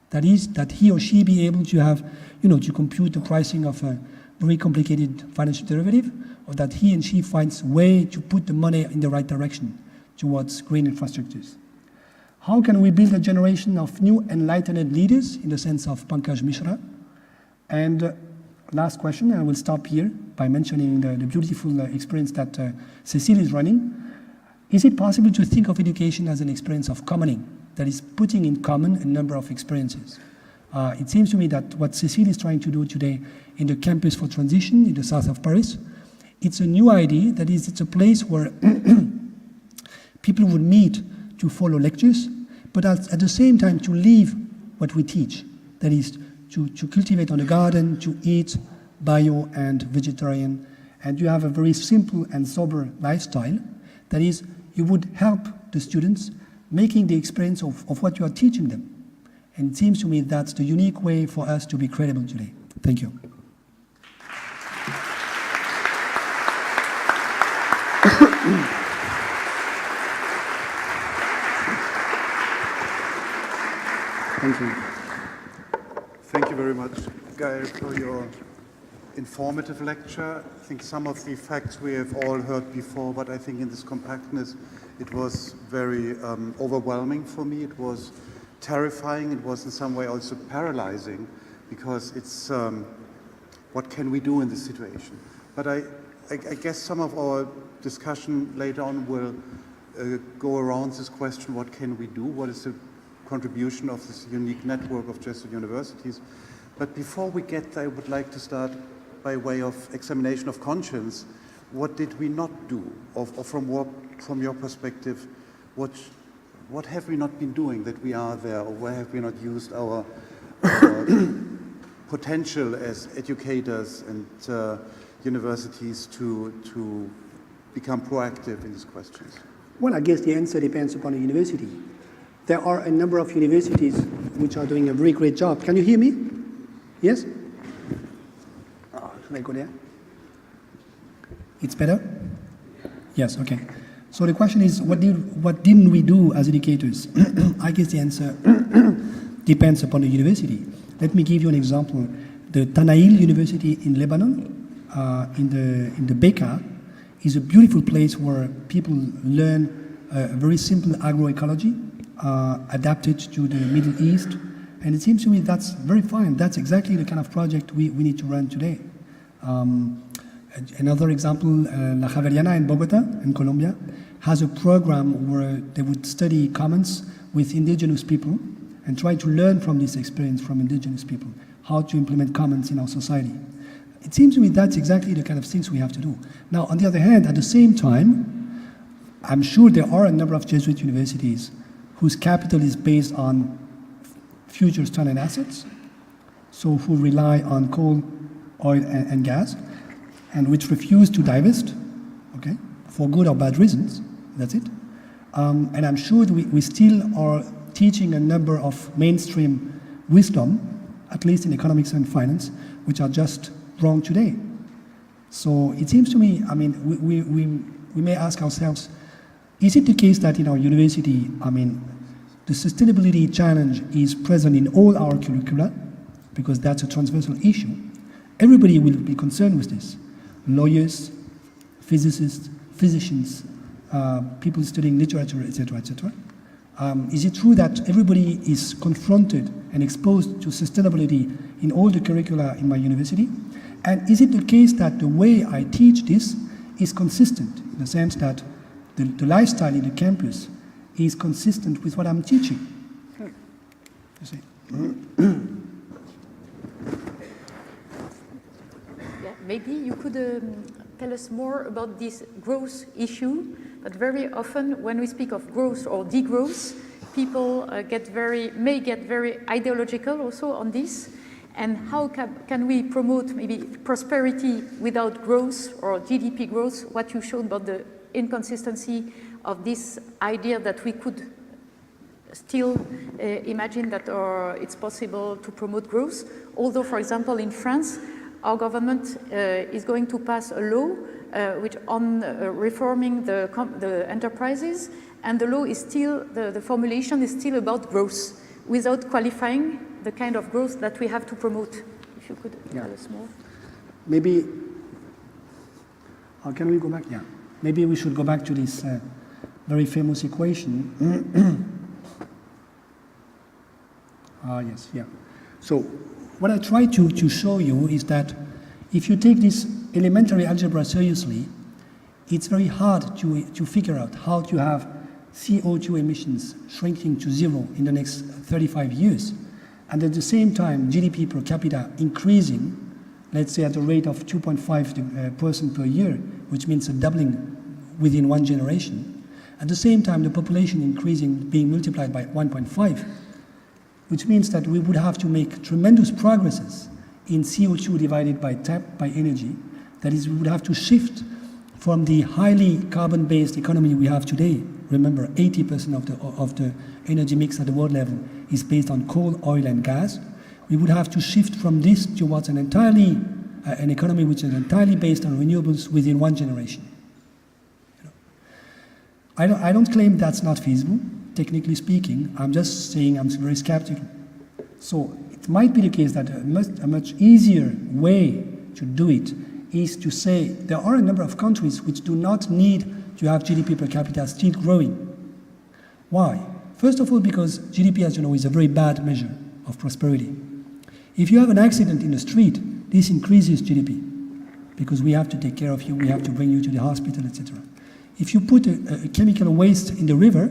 That is, that he or she be able to have, to compute the pricing of a very complicated financial derivative, or that he and she finds a way to put the money in the right direction towards green infrastructures. How can we build a generation of new enlightened leaders in the sense of Pankaj Mishra? And last question, and I will stop here by mentioning the beautiful experience that Cécile is running. Is it possible to think of education as an experience of commoning, that is putting in common a number of experiences? It seems to me that what Cécile is trying to do today in the Campus for Transition in the south of Paris, it's a new idea, that is, it's a place where people would meet to follow lectures, but at the same time to live what we teach, that is, to cultivate on the garden, to eat bio and vegetarian, and you have a very simple and sober lifestyle. That is, you would help the students making the experience of what you are teaching them. And it seems to me that's the unique way for us to be credible today. Thank you. Thank you. Thank you very much, Gaël, for your informative lecture. I think some of the facts we have all heard before, but I think in this compactness, it was very overwhelming for me. It was terrifying. It was in some way also paralyzing, because it's what can we do in this situation? But I guess some of our discussion later on will go around this question, what can we do? What is the contribution of this unique network of Jesuit universities? But before we get there, I would like to start by way of examination of conscience. What did we not do? Or from your perspective, what have we not been doing that we are there? Or where have we not used our potential as educators and universities to become proactive in these questions? Well, I guess the answer depends upon the university. There are a number of universities which are doing a very great job. Can you hear me? Yes? Oh, should I go there? It's better? Yes, okay. So the question is, what didn't we do as educators? I guess the answer depends upon the university. Let me give you an example. The Tanaïl University in Lebanon, in the Bekaa, is a beautiful place where people learn a very simple agroecology adapted to the Middle East. And it seems to me that's very fine. That's exactly the kind of project we need to run today. Another example, La Javeriana in Bogota, in Colombia, has a program where they would study commons with indigenous people and try to learn from this experience from indigenous people, how to implement commons in our society. It seems to me that's exactly the kind of things we have to do. Now, on the other hand, at the same time, I'm sure there are a number of Jesuit universities whose capital is based on future stranded assets, so who rely on coal, oil, and gas, and which refuse to divest, okay, for good or bad reasons. That's it. And I'm sure we still are teaching a number of mainstream wisdom, at least in economics and finance, which are just wrong today. So it seems to me, I mean, we may ask ourselves, is it the case that in our university, I mean, the sustainability challenge is present in all our curricula, because that's a transversal issue. Everybody will be concerned with this. Lawyers, physicists, physicians, people studying literature, etc., etc. Is it true that everybody is confronted and exposed to sustainability in all the curricula in my university? And is it the case that the way I teach this is consistent, in the sense that the lifestyle in the campus is consistent with what I'm teaching? You see? Yeah, maybe you could tell us more about this growth issue. But very often, when we speak of growth or degrowth, people may get very ideological also on this. And how can we promote maybe prosperity without growth or GDP growth? What you showed about the inconsistency of this idea that we could still imagine that it's possible to promote growth. Although, for example, in France, our government is going to pass a law which on reforming the enterprises, and the law is still, the formulation is still about growth, without qualifying the kind of growth that we have to promote. If you could tell us more. Maybe, can we go back? Yeah. Maybe we should go back to this very famous equation. Yes, yeah. So what I try to show you is that if you take this elementary algebra seriously, it's very hard to figure out how to have CO2 emissions shrinking to zero in the next 35 years, and at the same time GDP per capita increasing, let's say at a rate of 2.5% per year, which means a doubling within one generation. At the same time, the population increasing, being multiplied by 1.5, which means that we would have to make tremendous progresses in CO2 divided by energy. That is, we would have to shift from the highly carbon-based economy we have today. Remember, 80% of the energy mix at the world level is based on coal, oil, and gas. We would have to shift from this towards an economy which is entirely based on renewables within one generation. I don't claim that's not feasible, technically speaking. I'm just saying I'm very skeptical. So it might be the case that a much easier way to do it is to say there are a number of countries which do not need to have GDP per capita still growing. Why? First of all, because GDP, as you know, is a very bad measure of prosperity. If you have an accident in the street, this increases GDP because we have to take care of you, we have to bring you to the hospital, etc. If you put a chemical waste in the river,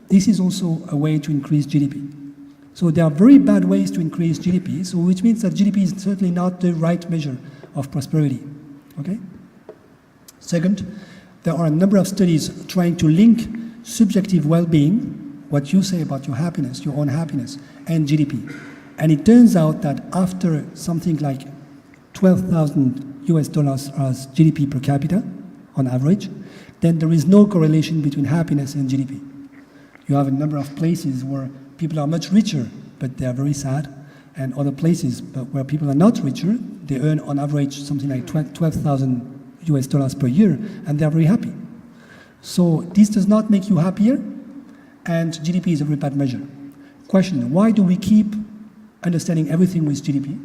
this is also a way to increase GDP. So there are very bad ways to increase GDP, so which means that GDP is certainly not the right measure of prosperity. Okay? Second, there are a number of studies trying to link subjective well-being, what you say about your happiness, your own happiness, and GDP. And it turns out that after something like $12,000 as GDP per capita, on average, then there is no correlation between happiness and GDP. You have a number of places where people are much richer, but they are very sad, and other places where people are not richer, they earn on average something like $12,000 per year, and they are very happy. So this does not make you happier, and GDP is a very bad measure. Question, why do we keep understanding everything with GDP,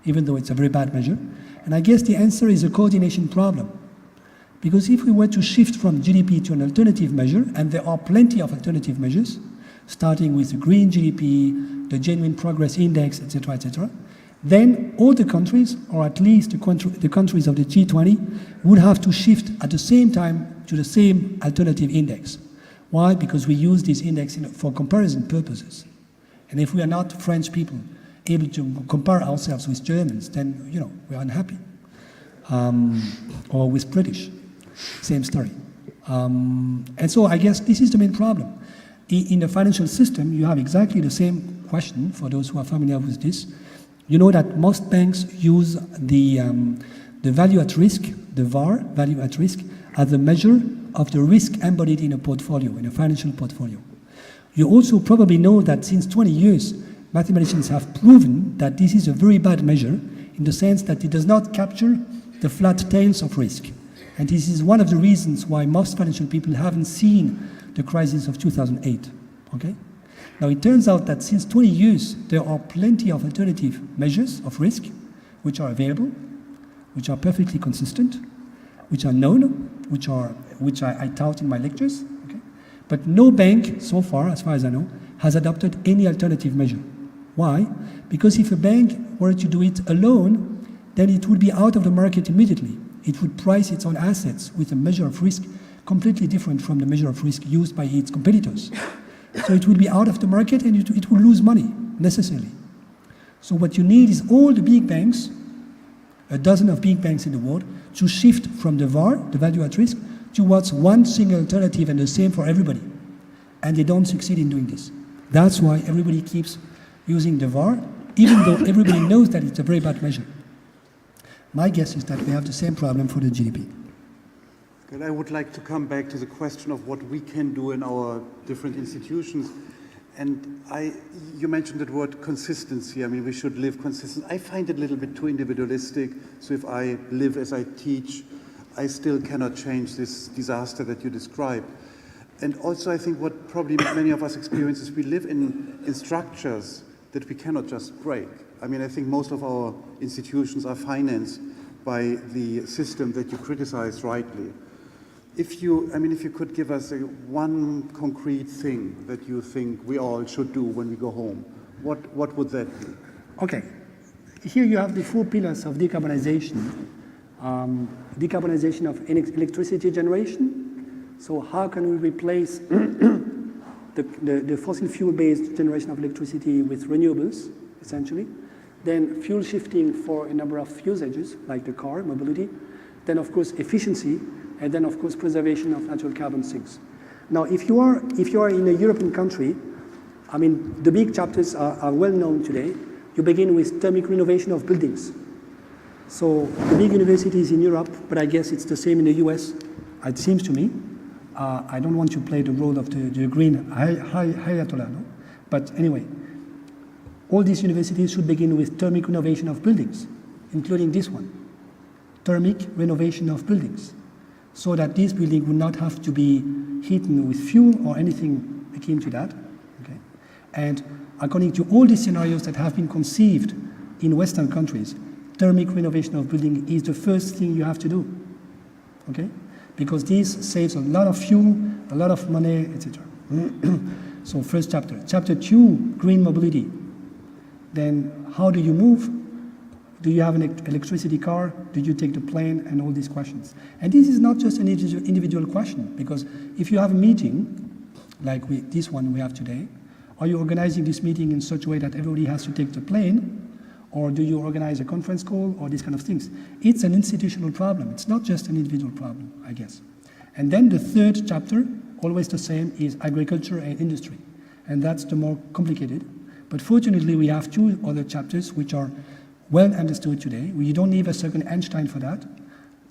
even though it's a very bad measure? And I guess the answer is a coordination problem. Because if we were to shift from GDP to an alternative measure, and there are plenty of alternative measures, starting with the green GDP, the genuine progress index, etc., then all the countries, or at least the countries of the G20, would have to shift at the same time to the same alternative index. Why? Because we use this index for comparison purposes. And if we are not French people able to compare ourselves with Germans, then, you know, we're unhappy. Or with British, same story. And so I guess this is the main problem. In the financial system, you have exactly the same question, for those who are familiar with this. You know that most banks use the value at risk, the VAR, value at risk, as a measure of the risk embodied in a portfolio, in a financial portfolio. You also probably know that since 20 years, mathematicians have proven that this is a very bad measure in the sense that it does not capture the flat tails of risk. And this is one of the reasons why most financial people haven't seen the crisis of 2008. Okay? Now, it turns out that since 20 years, there are plenty of alternative measures of risk which are available, which are perfectly consistent, which are known, which I tout in my lectures. Okay? But no bank, so far as I know, has adopted any alternative measure. Why? Because if a bank were to do it alone, then it would be out of the market immediately. It would price its own assets with a measure of risk completely different from the measure of risk used by its competitors. So it will be out of the market and it will lose money, necessarily. So what you need is all the big banks, a dozen of big banks in the world, to shift from the VAR, the value at risk, towards one single alternative and the same for everybody. And they don't succeed in doing this. That's why everybody keeps using the VAR, even though everybody knows that it's a very bad measure. My guess is that we have the same problem for the GDP. I would like to come back to the question of what we can do in our different institutions. And you mentioned the word consistency. I mean, we should live consistent. I find it a little bit too individualistic. So if I live as I teach, I still cannot change this disaster that you described. And also, I think what probably many of us experience is we live in structures that we cannot just break. I mean, I think most of our institutions are financed by the system that you criticize rightly. If you could give us one concrete thing that you think we all should do when we go home, what would that be? Okay. Here you have the 4 pillars of decarbonization. Decarbonization of electricity generation. So how can we replace the fossil fuel-based generation of electricity with renewables, essentially? Then fuel shifting for a number of usages, like the car, mobility. Then, of course, efficiency. And then, of course, preservation of natural carbon sinks. Now, if you are in a European country, I mean, the big chapters are well known today. You begin with thermic renovation of buildings. So the big universities in Europe, but I guess it's the same in the US, it seems to me. I don't want to play the role of the green Hayatollah, no? But anyway, all these universities should begin with thermic renovation of buildings, including this one, thermic renovation of buildings, so that this building would not have to be heated with fuel or anything akin to that. Okay? And according to all the scenarios that have been conceived in Western countries, thermic renovation of building is the first thing you have to do, okay? Because this saves a lot of fuel, a lot of money, etc. So first chapter. Chapter 2, green mobility. Then how do you move? Do you have an electricity car? Do you take the plane? And all these questions. And this is not just an individual question, because if you have a meeting, like this one we have today, are you organizing this meeting in such a way that everybody has to take the plane? Or do you organize a conference call or these kind of things? It's an institutional problem. It's not just an individual problem, I guess. And then the third chapter, always the same, is agriculture and industry. And that's the more complicated. But fortunately, we have two other chapters which are well understood today. You don't need a second Einstein for that.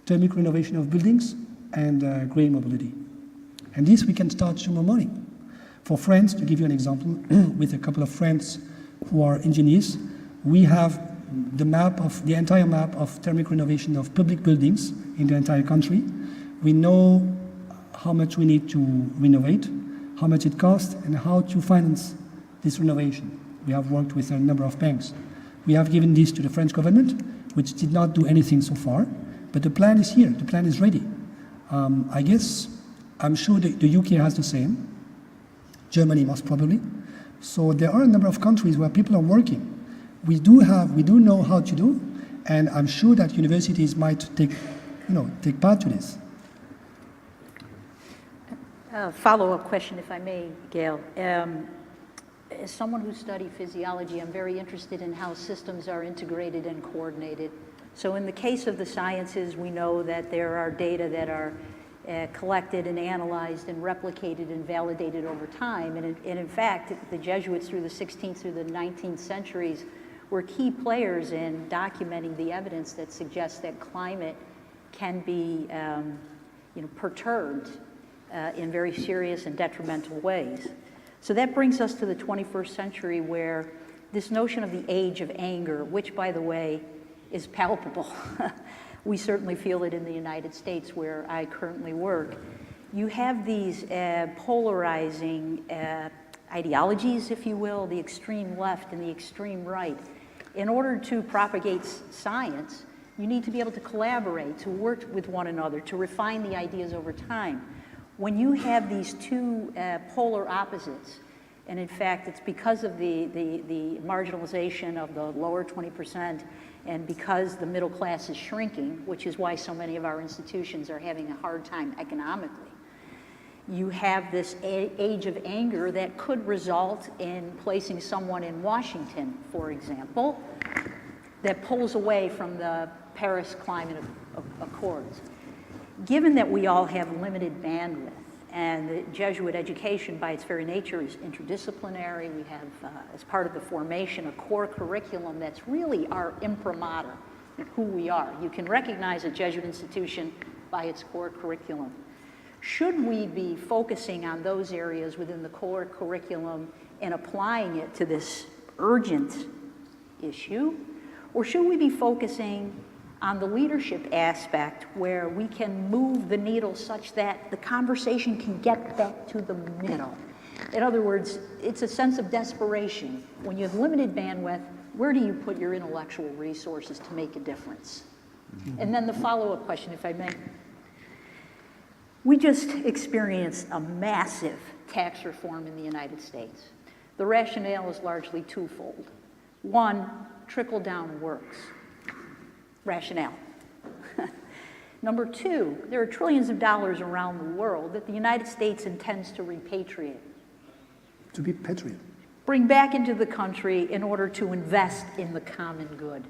Thermic renovation of buildings and green mobility. And this we can start tomorrow morning. For France, to give you an example, with a couple of friends who are engineers, we have the entire map of thermic renovation of public buildings in the entire country. We know how much we need to renovate, how much it costs, and how to finance this renovation. We have worked with a number of banks. We have given this to the French government, which did not do anything so far, but the plan is here, the plan is ready. I'm sure the UK has the same, Germany most probably. So there are a number of countries where people are working. We do know how to do, and I'm sure that universities might take part to this. Follow-up question, if I may, Gaël. As someone who studied physiology, I'm very interested in how systems are integrated and coordinated. So in the case of the sciences, we know that there are data that are collected and analyzed and replicated and validated over time. And in fact, the Jesuits through the 16th through the 19th centuries were key players in documenting the evidence that suggests that climate can be perturbed in very serious and detrimental ways. So that brings us to the 21st century, where this notion of the age of anger, which, by the way, is palpable. We certainly feel it in the United States, where I currently work. You have these polarizing ideologies, if you will, the extreme left and the extreme right. In order to propagate science, you need to be able to collaborate, to work with one another, to refine the ideas over time. When you have these two polar opposites, and in fact, it's because of the marginalization of the lower 20%, and because the middle class is shrinking, which is why so many of our institutions are having a hard time economically, you have this age of anger that could result in placing someone in Washington, for example, that pulls away from the Paris Climate Accords. Given that we all have limited bandwidth, and the Jesuit education by its very nature is interdisciplinary, we have, as part of the formation, a core curriculum that's really our imprimatur, who we are. You can recognize a Jesuit institution by its core curriculum. Should we be focusing on those areas within the core curriculum and applying it to this urgent issue? Or should we be focusing on the leadership aspect, where we can move the needle such that the conversation can get back to the middle? In other words, it's a sense of desperation. When you have limited bandwidth, where do you put your intellectual resources to make a difference? And then the follow-up question, if I may. We just experienced a massive tax reform in the United States. The rationale is largely twofold. One, trickle-down works. Rationale. Number two, there are trillions of dollars around the world that the United States intends to repatriate. To be patriot. Bring back into the country in order to invest in the common good.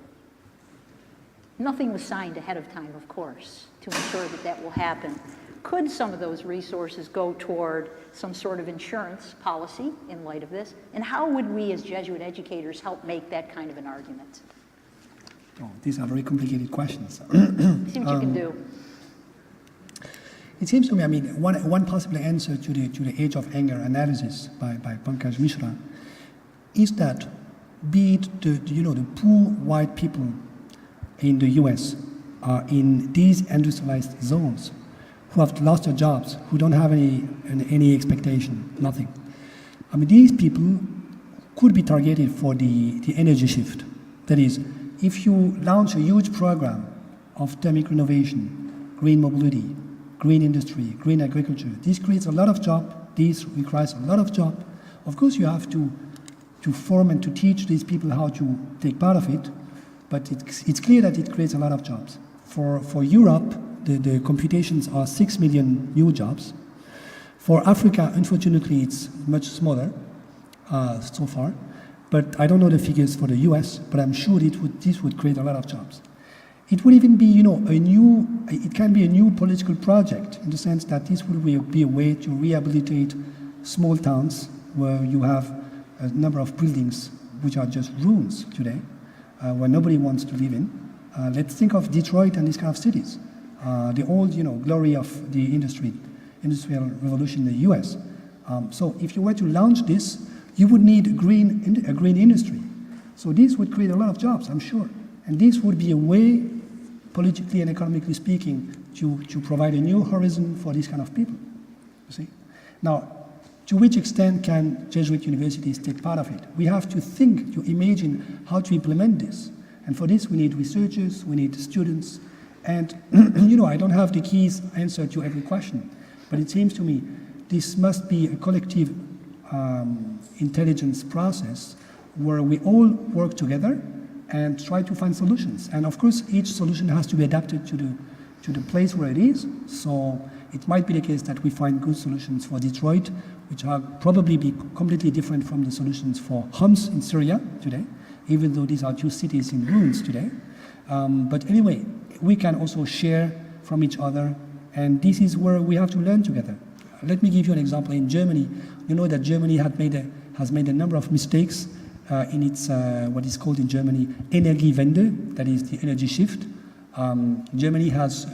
Nothing was signed ahead of time, of course, to ensure that that will happen. Could some of those resources go toward some sort of insurance policy in light of this? And how would we as Jesuit educators help make that kind of an argument? Oh, these are very complicated questions. See what you can do. It seems to me, one possible answer to the age of anger analysis by Pankaj Mishra is that, be it the poor white people in the US are in these industrialized zones who have lost their jobs, who don't have any expectation, nothing. These people could be targeted for the energy shift. That is, if you launch a huge program of thermic renovation, green mobility, green industry, green agriculture, this creates a lot of jobs, this requires a lot of jobs. Of course, you have to form and to teach these people how to take part of it, but it's clear that it creates a lot of jobs. For Europe, the computations are 6 million new jobs. For Africa, unfortunately, it's much smaller so far. But I don't know the figures for the US, but I'm sure this would create a lot of jobs. It would even be, it can be a new political project in the sense that this would be a way to rehabilitate small towns where you have a number of buildings which are just ruins today, where nobody wants to live in. Let's think of Detroit and these kind of cities. The old, glory of the industrial revolution in the US. So if you were to launch this, you would need a green industry. So this would create a lot of jobs, I'm sure. And this would be a way, politically and economically speaking, to provide a new horizon for these kind of people, you see? Now, to which extent can Jesuit universities take part of it? We have to think, to imagine how to implement this. And for this, we need researchers, we need students. And, I don't have the keys answer to every question, but it seems to me this must be a collective intelligence process where we all work together and try to find solutions. And of course, each solution has to be adapted to the place where it is. So it might be the case that we find good solutions for Detroit, which are probably be completely different from the solutions for Homs in Syria today, even though these are two cities in ruins today. But anyway, we can also share from each other, and this is where we have to learn together. Let me give you an example. In Germany, you know that Germany has made a number of mistakes in its, what is called in Germany, Energiewende, that is the energy shift. Germany has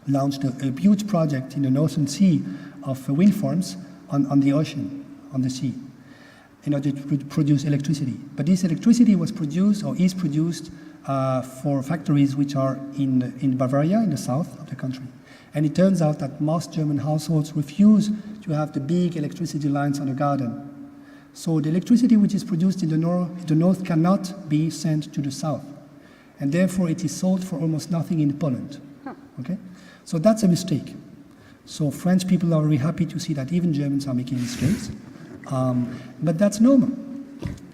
launched a huge project in the Northern Sea of wind farms on the ocean, on the sea, in order to produce electricity. But this electricity was produced, or is produced, for factories which are in Bavaria, in the south of the country. And it turns out that most German households refuse to have the big electricity lines on the garden. So the electricity which is produced in the north cannot be sent to the south. And therefore it is sold for almost nothing in Poland. Okay? So that's a mistake. So French people are very happy to see that even Germans are making mistakes. But that's normal.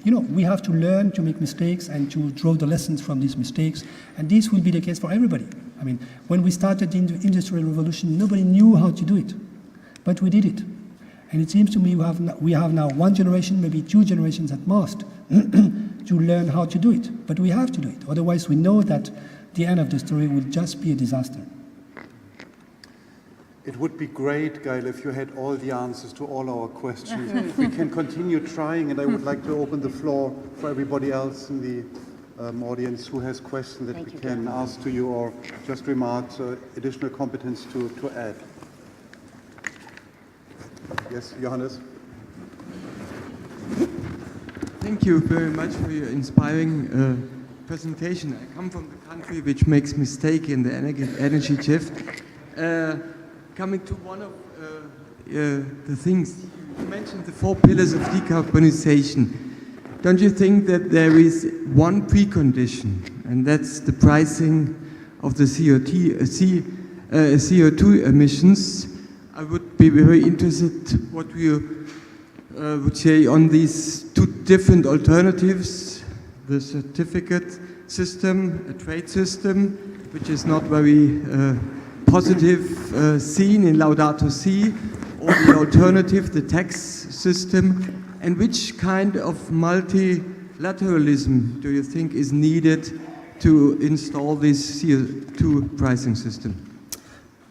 We have to learn to make mistakes and to draw the lessons from these mistakes. And this will be the case for everybody. I mean, when we started the Industrial Revolution, nobody knew how to do it. But we did it. And it seems to me we have now one generation, maybe two generations at most, to learn how to do it. But we have to do it. Otherwise, we know that the end of the story will just be a disaster. It would be great, Gaël, if you had all the answers to all our questions. We can continue trying, and I would like to open the floor for everybody else in the audience who has questions that we can ask to you, or just remarks or additional competence to add. Yes, Johannes. Thank you very much for your inspiring presentation. I come from the country which makes mistake in the energy shift. Coming to one of the things, you mentioned the 4 pillars of decarbonization. Don't you think that there is one precondition, and that's the pricing of the CO2 emissions? I would be very interested what you would say on these 2 different alternatives, the certificate system, a trade system, which is not very positive seen in Laudato Si, or the alternative, the tax system, and which kind of multilateralism do you think is needed to install this CO2 pricing system?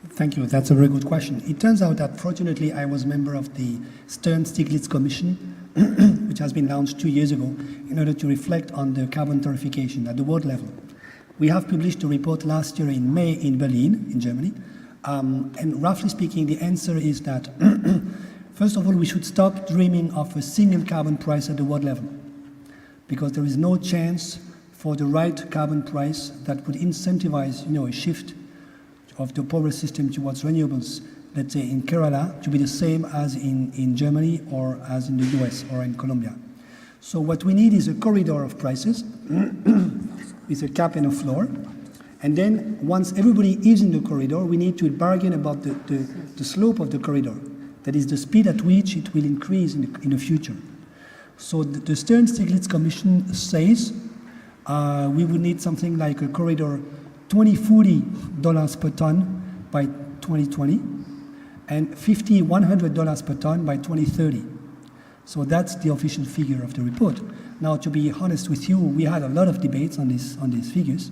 Thank you. That's a very good question. It turns out that fortunately I was a member of the Stern-Stiglitz Commission, which has been launched 2 years ago in order to reflect on the carbon tarification at the world level. We have published a report last year in May in Berlin, in Germany. And roughly speaking, the answer is that, first of all, we should stop dreaming of a single carbon price at the world level, because there is no chance for the right carbon price that would incentivize, a shift of the power system towards renewables, let's say in Kerala, to be the same as in Germany or as in the US or in Colombia. So what we need is a corridor of prices with a cap and a floor. And then once everybody is in the corridor, we need to bargain about the slope of the corridor. That is the speed at which it will increase in the future. So the Stern-Stiglitz Commission says we would need something like a corridor $20-40 per ton by 2020 and $50-100 per ton by 2030. So that's the official figure of the report. Now, to be honest with you, we had a lot of debates on these figures.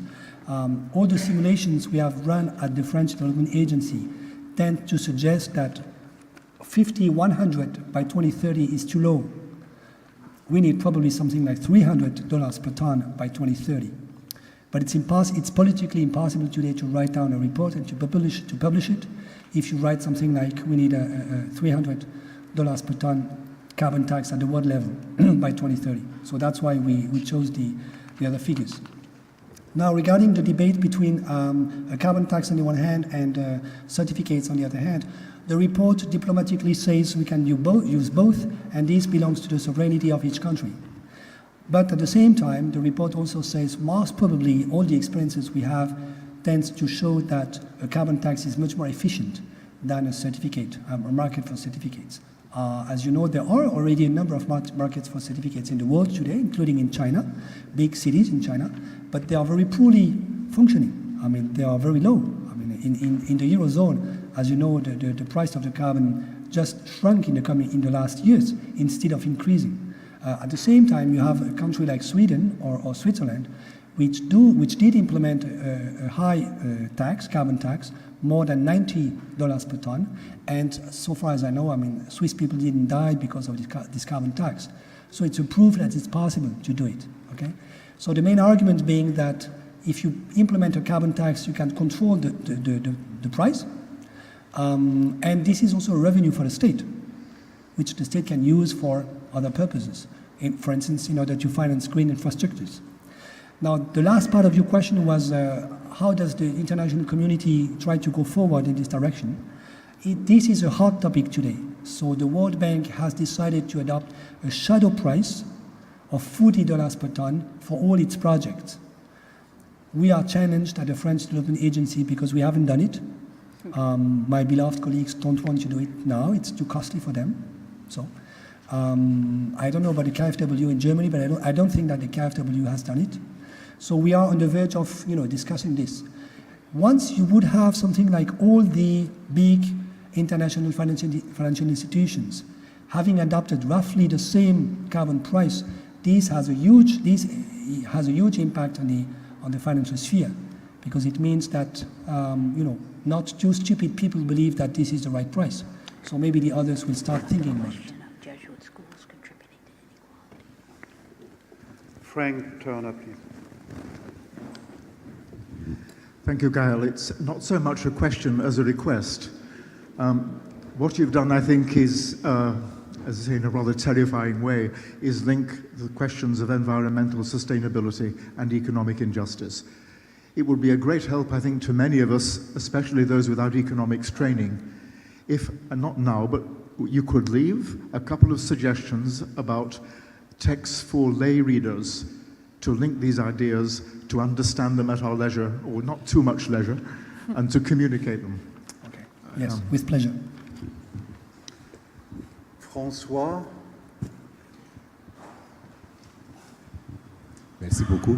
All the simulations we have run at the French Development Agency tend to suggest that 50-100 by 2030 is too low. We need probably something like $300 per ton by 2030. But it's politically impossible today to write down a report and to publish it. If you write something like we need a $300 per ton carbon tax at the world level by 2030. So that's why we chose the other figures. Now, regarding the debate between a carbon tax on the one hand and certificates on the other hand, the report diplomatically says we can use both, and this belongs to the sovereignty of each country. But at the same time, the report also says most probably all the experiences we have tends to show that a carbon tax is much more efficient than a certificate, a market for certificates. As you know, there are already a number of markets for certificates in the world today, including in China, big cities in China, but they are very poorly functioning. I mean, they are very low. I mean, in the Eurozone, as you know, the price of the carbon just shrunk in the last years instead of increasing. At the same time, you have a country like Sweden or Switzerland, which did implement a high carbon tax, more than $90 per ton. And so far as I know, I mean, Swiss people didn't die because of this carbon tax. So it's a proof that it's possible to do it, okay? So the main argument being that if you implement a carbon tax, you can control the price. And this is also a revenue for the state, which the state can use for other purposes. For instance, in order to finance green infrastructures. Now, the last part of your question was how does the international community try to go forward in this direction? This is a hot topic today. So the World Bank has decided to adopt a shadow price of $40 per ton for all its projects. We are challenged at the French Development Agency because we haven't done it. My beloved colleagues don't want to do it now. It's too costly for them. So I don't know about the KfW in Germany, but I don't think that the KfW has done it. So we are on the verge of discussing this. Once you would have something like all the big international financial institutions having adopted roughly the same carbon price, this has a huge impact on the financial sphere, because it means that not too stupid people believe that this is the right price. So maybe the others will start thinking about it. Jesuit schools contributing to inequality. Frank Turner, please. Thank you, Gaël. It's not so much a question as a request. What you've done, I think, is, as I say in a rather terrifying way, is link the questions of environmental sustainability and economic injustice. It would be a great help, I think, to many of us, especially those without economics training, if, and not now, but you could leave a couple of suggestions about texts for lay readers to link these ideas, to understand them at our leisure, or not too much leisure, and to communicate them. Okay. Yes, with pleasure. François. Merci beaucoup.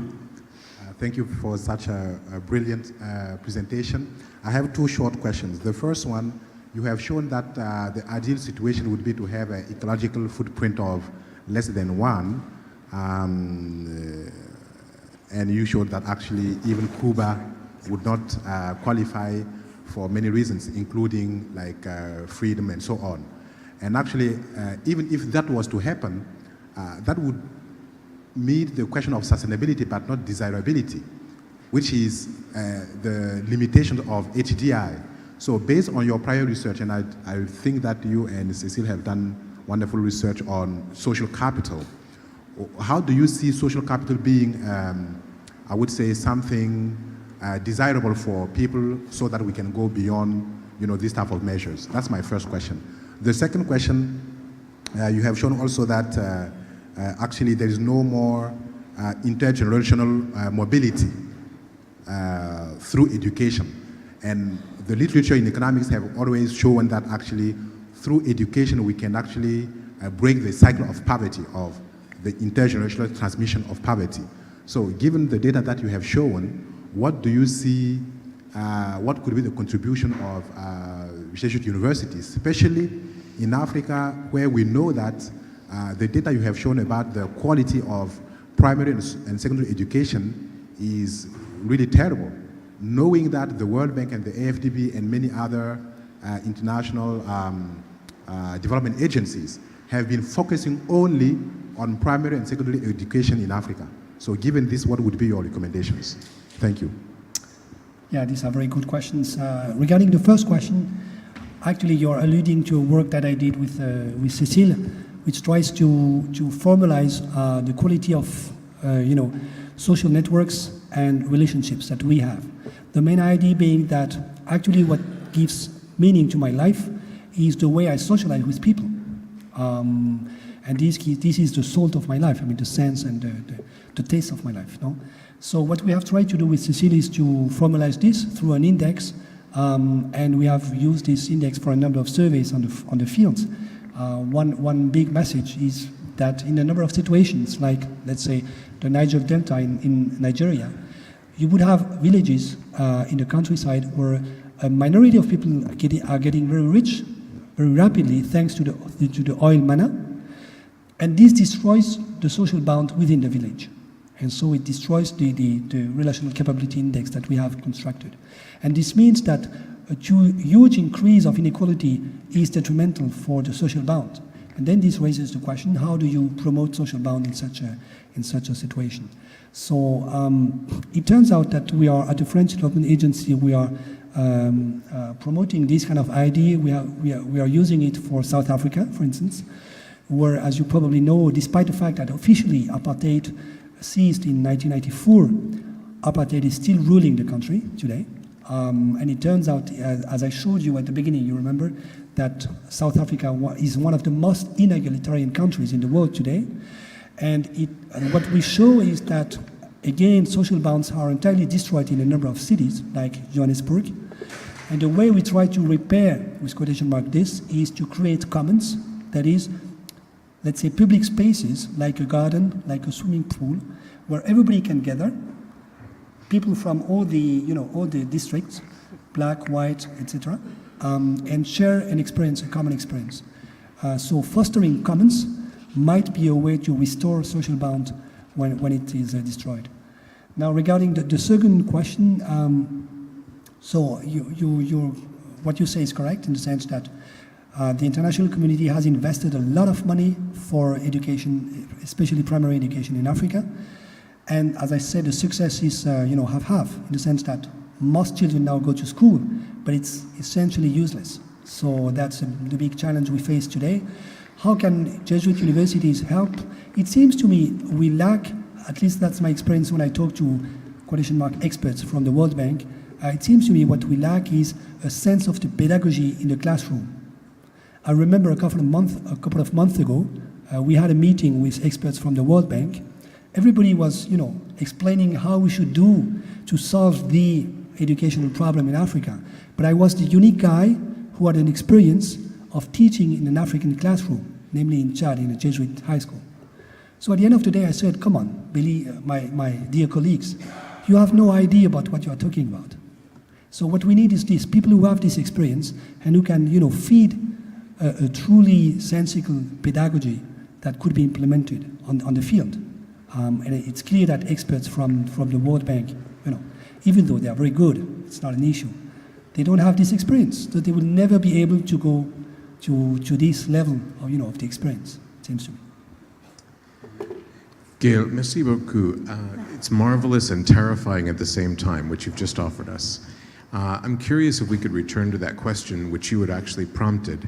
Thank you for such a brilliant presentation. I have two short questions. The first one, you have shown that the ideal situation would be to have an ecological footprint of less than 1. And you showed that actually even Cuba would not qualify for many reasons, including like freedom and so on. And actually, even if that was to happen, that would meet the question of sustainability but not desirability, which is the limitation of HDI. So based on your prior research, and I think that you and Cecile have done wonderful research on social capital, how do you see social capital being, I would say, something desirable for people so that we can go beyond, this type of measures? That's my first question. The second question, you have shown also that actually there is no more intergenerational mobility through education. And the literature in economics have always shown that actually through education we can actually break the cycle of poverty, of the intergenerational transmission of poverty. So given the data that you have shown, what do you see, what could be the contribution of Jesuit universities, especially in Africa, where we know that the data you have shown about the quality of primary and secondary education is really terrible, knowing that the World Bank and the AFDB and many other international development agencies have been focusing only on primary and secondary education in Africa. So given this, what would be your recommendations? Thank you. Yeah, these are very good questions. Regarding the first question, actually you're alluding to a work that I did with Cécile, which tries to formalize the quality of social networks and relationships that we have. The main idea being that actually what gives meaning to my life is the way I socialize with people. And this is the salt of my life, I mean the sense and the taste of my life. No? So what we have tried to do with Cécile is to formalize this through an index, and we have used this index for a number of surveys on the fields. One big message is that in a number of situations, like let's say the Niger Delta in Nigeria, you would have villages in the countryside where a minority of people are getting very rich very rapidly thanks to the oil manna, and this destroys the social bond within the village. And so it destroys the relational capability index that we have constructed. And this means that a huge increase of inequality is detrimental for the social bond. And then this raises the question, how do you promote social bond in such a situation? So it turns out that we are, at the French Development Agency, we are promoting this kind of idea. We are using it for South Africa, for instance, where, as you probably know, despite the fact that officially apartheid ceased in 1994, apartheid is still ruling the country today. And it turns out, as I showed you at the beginning, you remember, that South Africa is one of the most inegalitarian countries in the world today. And what we show is that, again, social bonds are entirely destroyed in a number of cities, like Johannesburg. And the way we try to repair, with quotation mark this, is to create commons, that is, let's say public spaces, like a garden, like a swimming pool, where everybody can gather, people from all the districts, black, white, etc., and share an experience, a common experience. So fostering commons might be a way to restore social bond when it is destroyed. Now, regarding the second question, so what you say is correct in the sense that the international community has invested a lot of money for education, especially primary education in Africa. And as I said, the success is half-half, in the sense that most children now go to school, but it's essentially useless. So that's the big challenge we face today. How can Jesuit universities help? It seems to me we lack, at least that's my experience when I talk to quotation mark experts from the World Bank, it seems to me what we lack is a sense of the pedagogy in the classroom. I remember a couple of months ago, we had a meeting with experts from the World Bank. Everybody was, explaining how we should do to solve the educational problem in Africa. But I was the unique guy who had an experience of teaching in an African classroom, namely in Chad, in a Jesuit high school. So at the end of the day, I said, come on, Billy, my dear colleagues, you have no idea about what you are talking about. So what we need is this, people who have this experience and who can, feed a truly sensical pedagogy that could be implemented on the field. And it's clear that experts from the World Bank, even though they are very good, it's not an issue, they don't have this experience, so they will never be able to go to this level of the experience, it seems to me. Gaël, merci beaucoup. It's marvelous and terrifying at the same time, which you've just offered us. I'm curious if we could return to that question which you had actually prompted.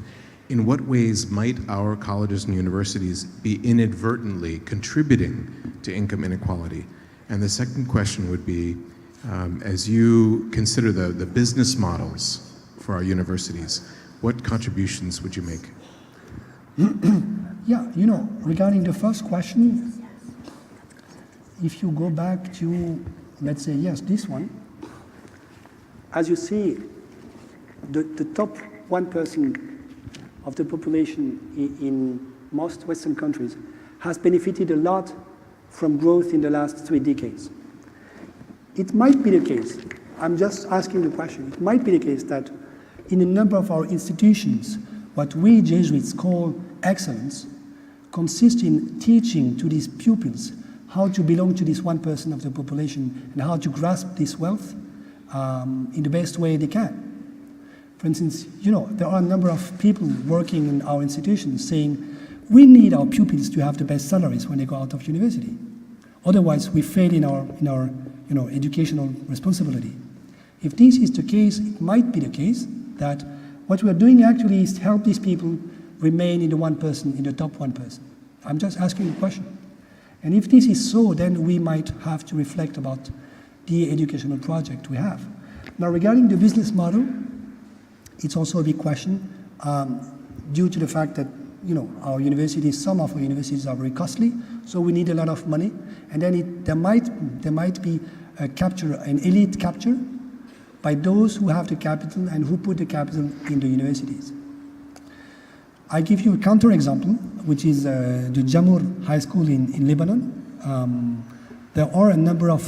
In what ways might our colleges and universities be inadvertently contributing to income inequality? And the second question would be, as you consider the business models for our universities, what contributions would you make? Yeah, you know, regarding the first question, if you go back to, let's say, yes, this one, as you see, the top 1% of the population in most Western countries has benefited a lot from growth in the last 3 decades. It might be the case, I'm just asking the question, it might be the case that in a number of our institutions, what we Jesuits call excellence consists in teaching to these pupils how to belong to this 1% of the population and how to grasp this wealth in the best way they can. For instance, you know, there are a number of people working in our institutions saying, we need our pupils to have the best salaries when they go out of university. Otherwise, we fail in our you know, educational responsibility. If this is the case, it might be the case that what we are doing actually is to help these people remain in the 1%, in the top 1%. I'm just asking the question. And if this is so, then we might have to reflect about the educational project we have. Now, regarding the business model, it's also a big question due to the fact that, you know, our universities, some of our universities are very costly, so we need a lot of money. And then there might be a capture, an elite capture by those who have the capital and who put the capital in the universities. I give you a counterexample, which is the Jamour High School in Lebanon. There are a number of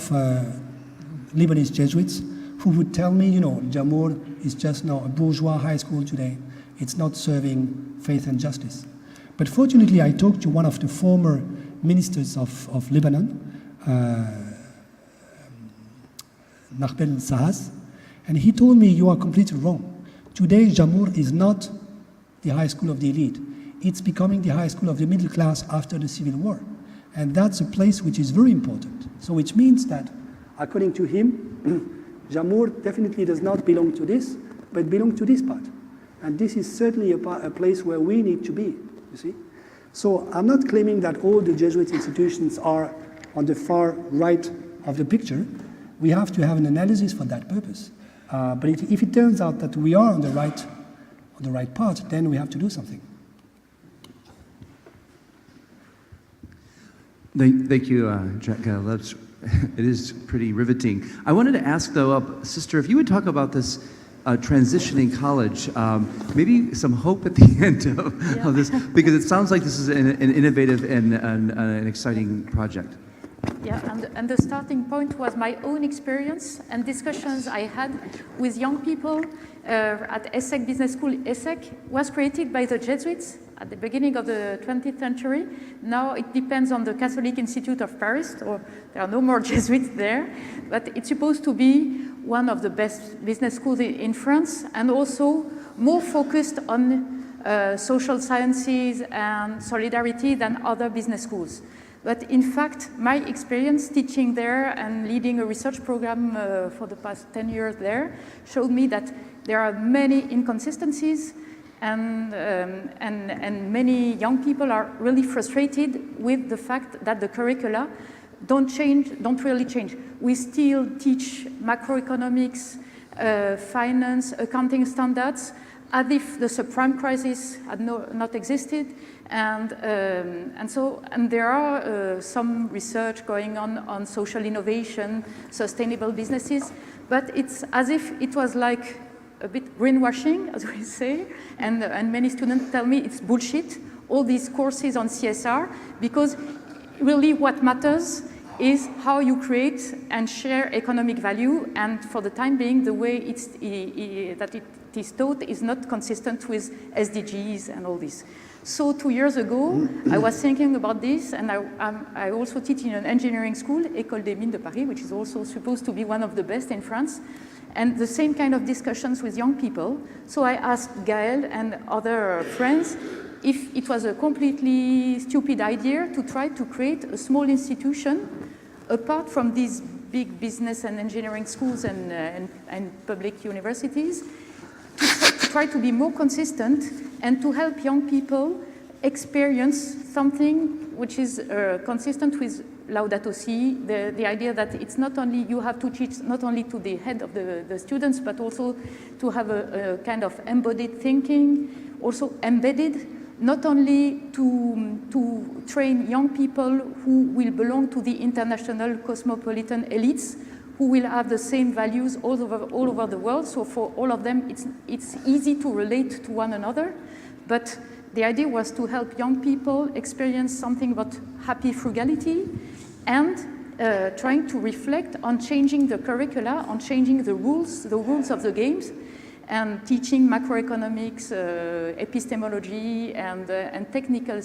Lebanese Jesuits who would tell me, you know, Jamour is just now a bourgeois high school today. It's not serving faith and justice. But fortunately, I talked to one of the former ministers of Lebanon, Nahbel Sahas, and he told me, you are completely wrong. Today, Jamour is not the high school of the elite. It's becoming the high school of the middle class after the Civil War. And that's a place which is very important. So which means that, according to him, Jamour definitely does not belong to this, but belong to this part. And this is certainly a place where we need to be, you see. So I'm not claiming that all the Jesuit institutions are on the far right of the picture. We have to have an analysis for that purpose. But if it turns out that we are on the right part, then we have to do something. Thank you, Gaël. That's, it is pretty riveting. I wanted to ask, though, Sister, if you would talk about this transitioning college, maybe some hope at the end of this, because it sounds like this is an innovative and an exciting project. Yeah, and the starting point was my own experience and discussions I had with young people at ESSEC Business School. ESSEC was created by the Jesuits at the beginning of the 20th century. Now it depends on the Catholic Institute of Paris, or there are no more Jesuits there, but it's supposed to be one of the best business schools in France, and also more focused on social sciences and solidarity than other business schools. But in fact, my experience teaching there and leading a research program for the past 10 years there showed me that there are many inconsistencies, and many young people are really frustrated with the fact that the curricula don't really change. We still teach macroeconomics, finance, accounting standards, as if the subprime crisis had not existed. And there are some research going on social innovation, sustainable businesses, but it's as if it was like a bit greenwashing, as we say, and many students tell me it's bullshit, all these courses on CSR, because really what matters is how you create and share economic value, and for the time being, the way it is taught is not consistent with SDGs and all this. So 2 years ago, I was thinking about this, and I also teach in an engineering school, École des Mines de Paris, which is also supposed to be one of the best in France, and the same kind of discussions with young people. So I asked Gaël and other friends if it was a completely stupid idea to try to create a small institution apart from these big business and engineering schools and public universities, to try to be more consistent and to help young people experience something which is consistent with Laudato Si, the idea that it's not only, you have to teach not only to the head of the students, but also to have a kind of embodied thinking, also embedded not only to train young people who will belong to the international cosmopolitan elites, who will have the same values all over the world. So for all of them, it's easy to relate to one another. But the idea was to help young people experience something about happy frugality and trying to reflect on changing the curricula, on changing the rules of the games, and teaching macroeconomics, epistemology, and technical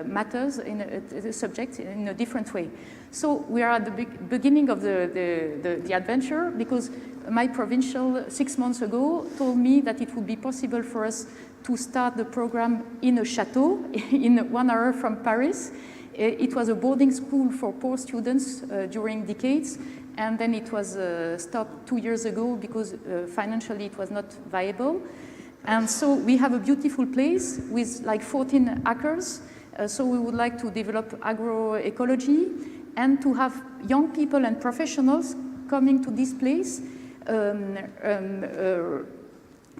matters in subjects in a different way. So we are at the beginning of the adventure, because my provincial 6 months ago told me that it would be possible for us to start the program in a chateau in 1 hour from Paris. It was a boarding school for poor students during decades, and then it was stopped 2 years ago because financially it was not viable. And so we have a beautiful place with like 14 acres. So we would like to develop agroecology and to have young people and professionals coming to this place,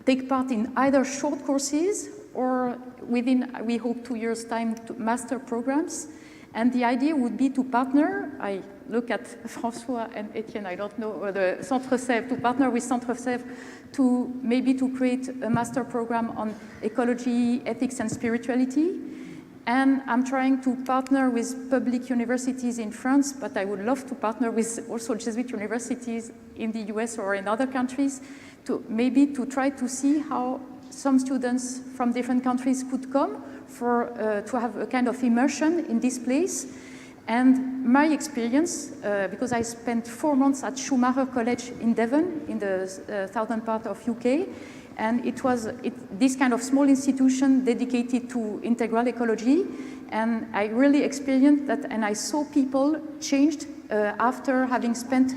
take part in either short courses or within, we hope, 2 years' time, to master programs. And the idea would be to partner, I look at François and Etienne, I don't know, the Centre Sèvres, to partner with Centre Sèvres to maybe to create a master program on ecology, ethics, and spirituality. And I'm trying to partner with public universities in France, but I would love to partner with also Jesuit universities in the US or in other countries to maybe to try to see how some students from different countries could come to have a kind of immersion in this place. And my experience, because I spent 4 months at Schumacher College in Devon, in the southern part of UK, and it was this kind of small institution dedicated to integral ecology, and I really experienced that, and I saw people changed after having spent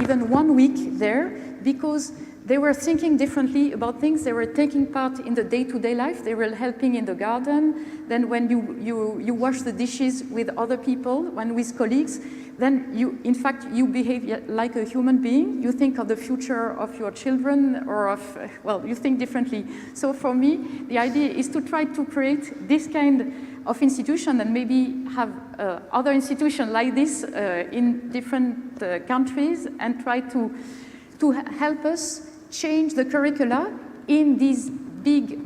even 1 week there, because they were thinking differently about things. They were taking part in the day-to-day life. They were helping in the garden. Then when you wash the dishes with other people, when with colleagues, then in fact, you behave like a human being. You think of the future of your children, or you think differently. So for me, the idea is to try to create this kind of institution and maybe have other institutions like this in different countries, and try to help us change the curricula in these big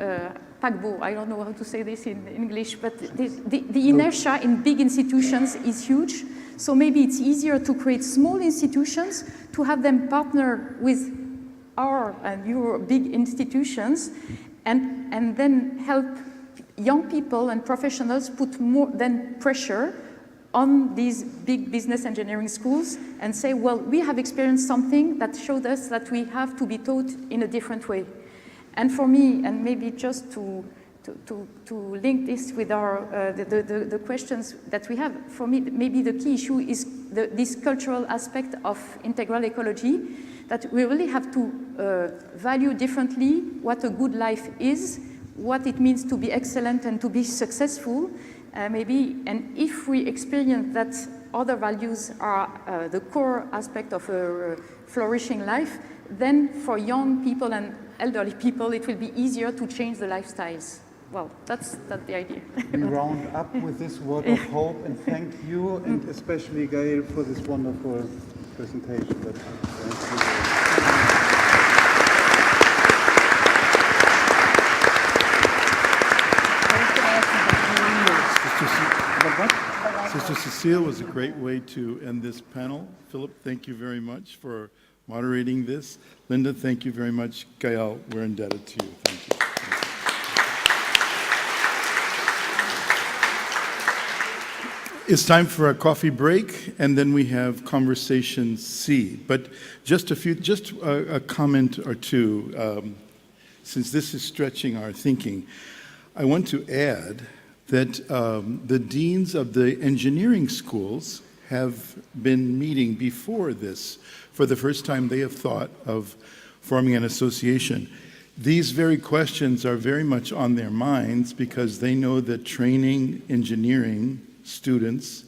paquebots. I don't know how to say this in English, but the inertia in big institutions is huge. So maybe it's easier to create small institutions, to have them partner with our and your big institutions, and then help young people and professionals put more than pressure on these big business engineering schools and say, well, we have experienced something that showed us that we have to be taught in a different way. And for me, and maybe just to link this with our the questions that we have, for me, maybe the key issue is this cultural aspect of integral ecology, that we really have to value differently what a good life is, what it means to be excellent and to be successful, maybe, and if we experience that other values are the core aspect of a flourishing life, then for young people and elderly people, it will be easier to change the lifestyles. Well, that's the idea. We round up with this word of hope, and thank you, and especially Gaël, for this wonderful presentation. Sister Cecile was a great way to end this panel. Philip, thank you very much for moderating this. Linda, thank you very much. Gaël, we're indebted to you. Thank you. It's time for a coffee break, and then we have conversation C. But just a comment or two, since this is stretching our thinking. I want to add that the deans of the engineering schools have been meeting before this. For the first time, they have thought of forming an association. These very questions are very much on their minds because they know that training engineering students,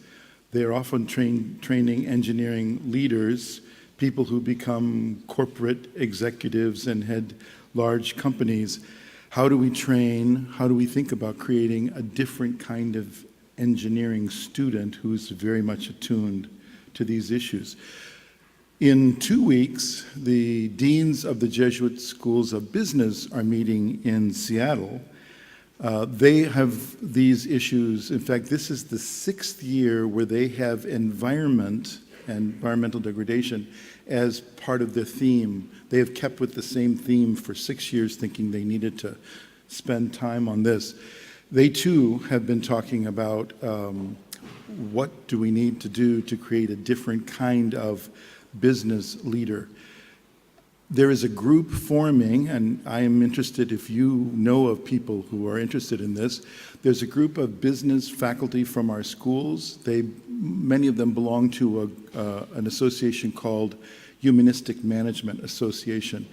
they're often training engineering leaders, people who become corporate executives and head large companies. How do we train? How do we think about creating a different kind of engineering student who's very much attuned to these issues? In 2 weeks, the deans of the Jesuit schools of business are meeting in Seattle. They have these issues. In fact, this is the 6th year where they have environment and environmental degradation as part of their theme. They have kept with the same theme for 6 years, thinking they needed to spend time on this. They too have been talking about what do we need to do to create a different kind of business leader. There is a group forming, and I am interested if you know of people who are interested in this. There's a group of business faculty from our schools. Many of them belong to an association called Humanistic Management Association.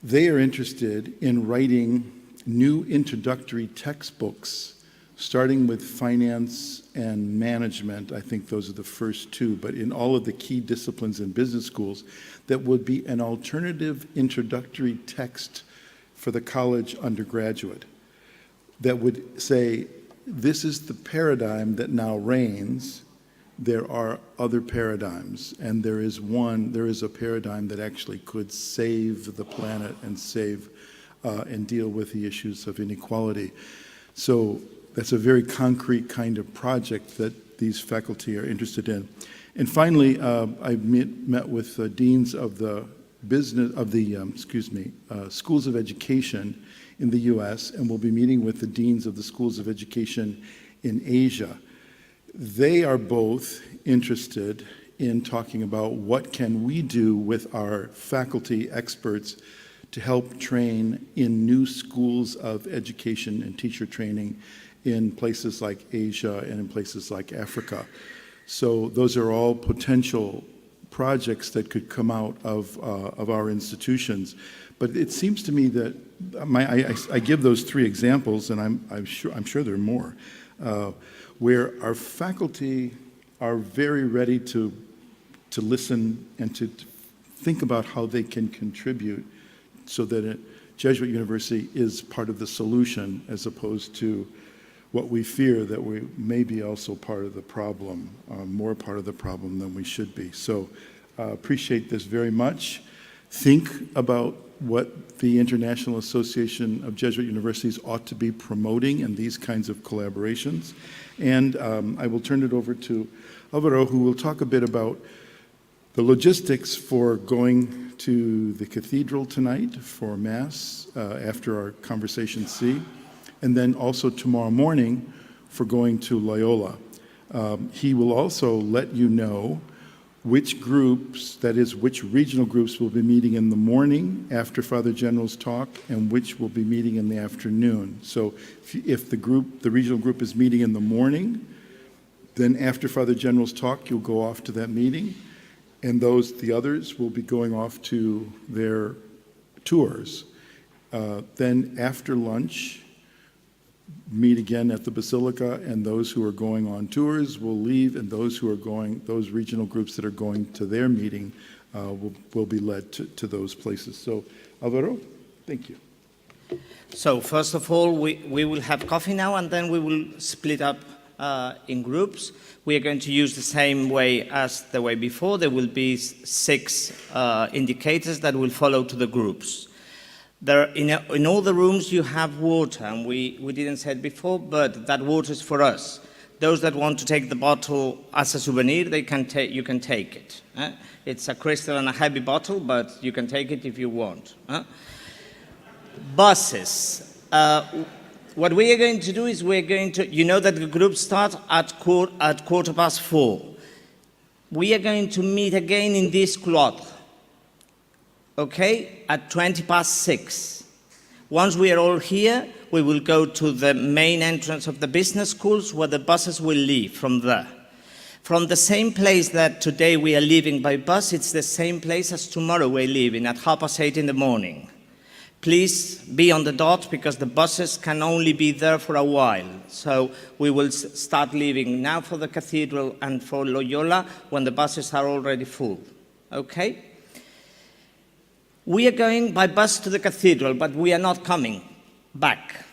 They are interested in writing new introductory textbooks, starting with finance and management. I think those are the first two, but in all of the key disciplines in business schools, that would be an alternative introductory text for the college undergraduate that would say, this is the paradigm that now reigns. There are other paradigms, and there is a paradigm that actually could save the planet and save and deal with the issues of inequality. So that's a very concrete kind of project that these faculty are interested in. And finally, I met with deans of the schools of education in the U.S., and we'll be meeting with the deans of the schools of education in Asia. They are both interested in talking about what can we do with our faculty experts to help train in new schools of education and teacher training in places like Asia and in places like Africa. So those are all potential projects that could come out of our institutions. But it seems to me that I give those 3 examples, and I'm sure there are more, where our faculty are very ready to listen and to think about how they can contribute so that Jesuit University is part of the solution as opposed to what we fear that we may be also part of the problem, more part of the problem than we should be. So appreciate this very much. Think about what the International Association of Jesuit Universities ought to be promoting in these kinds of collaborations. And I will turn it over to Alvaro, who will talk a bit about the logistics for going to the cathedral tonight for Mass after our Conversation C, and then also tomorrow morning for going to Loyola. He will also let you know which groups, that is, which regional groups will be meeting in the morning after Father General's talk and which will be meeting in the afternoon. So if the regional group is meeting in the morning, then after Father General's talk, you'll go off to that meeting, and the others will be going off to their tours. Then after lunch, meet again at the Basilica, and those who are going on tours will leave, and those regional groups that are going to their meeting will be led to those places. So, Alvaro, thank you. So, first of all, we will have coffee now, and then we will split up in groups. We are going to use the same way as the way before. There will be 6 indicators that will follow to the groups. In all the rooms you have water, and we didn't say it before, but that water is for us. Those that want to take the bottle as a souvenir, you can take it. It's a crystal and a heavy bottle, but you can take it if you want. Buses. What we are going to do is you know that the groups start at 4:15. We are going to meet again in this cloth. Okay, at 6:20. Once we are all here, we will go to the main entrance of the business schools where the buses will leave from there. From the same place that today we are leaving by bus, it's the same place as tomorrow we're leaving at 8:30 in the morning. Please be on the dot because the buses can only be there for a while. So we will start leaving now for the cathedral and for Loyola when the buses are already full. Okay? We are going by bus to the cathedral, but we are not coming. back.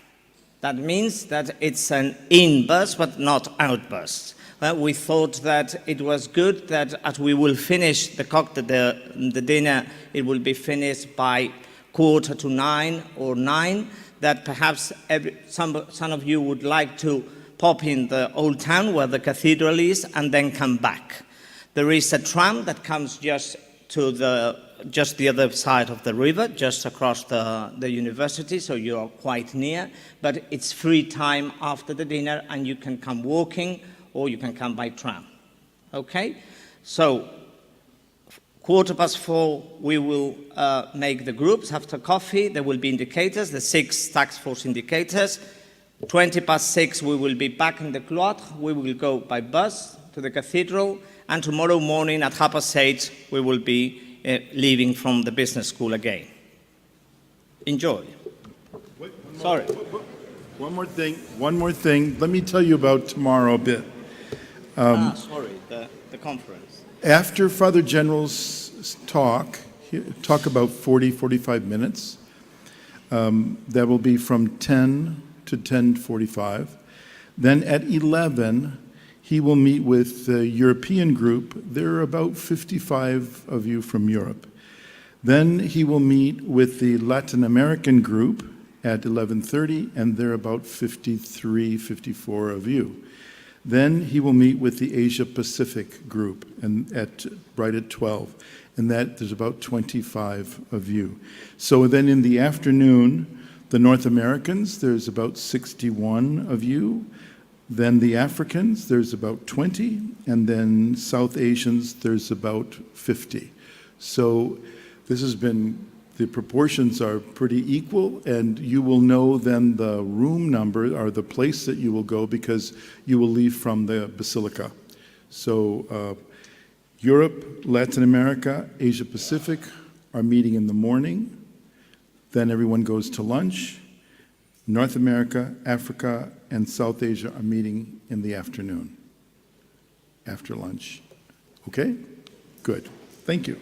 That means that it's an in-burst, but not outburst. We thought that it was good that as we will finish the dinner, it will be finished by 8:45 or 9, that perhaps some of you would like to pop in the old town where the cathedral is and then come back. There is a tram that comes just the other side of the river, just across the university, so you're quite near, but it's free time after the dinner and you can come walking or you can come by tram. Okay? So, 4:15, we will make the groups. After coffee, there will be indicators, the 6 task force indicators. 6:20, we will be back in the cloître. We will go by bus to the cathedral, and tomorrow morning at 8:30, we will be leaving from the business school again. Enjoy. Sorry. One more thing. Let me tell you about tomorrow a bit. The conference. After Father General's talk about 45 minutes. That will be from 10 to 10:45. Then at 11, he will meet with the European group. There are about 55 of you from Europe. Then he will meet with the Latin American group at 11:30, and there are about 53, 54 of you. Then he will meet with the Asia Pacific group and right at 12, and there's about 25 of you. So then in the afternoon, the North Americans, there's about 61 of you. Then the Africans, there's about 20, and then South Asians, there's about 50. So this has been, the proportions are pretty equal, and you will know then the room number or the place that you will go because you will leave from the Basilica. So Europe, Latin America, Asia Pacific are meeting in the morning. Then everyone goes to lunch. North America, Africa, and South Asia are meeting in the afternoon, after lunch. Okay? Good. Thank you.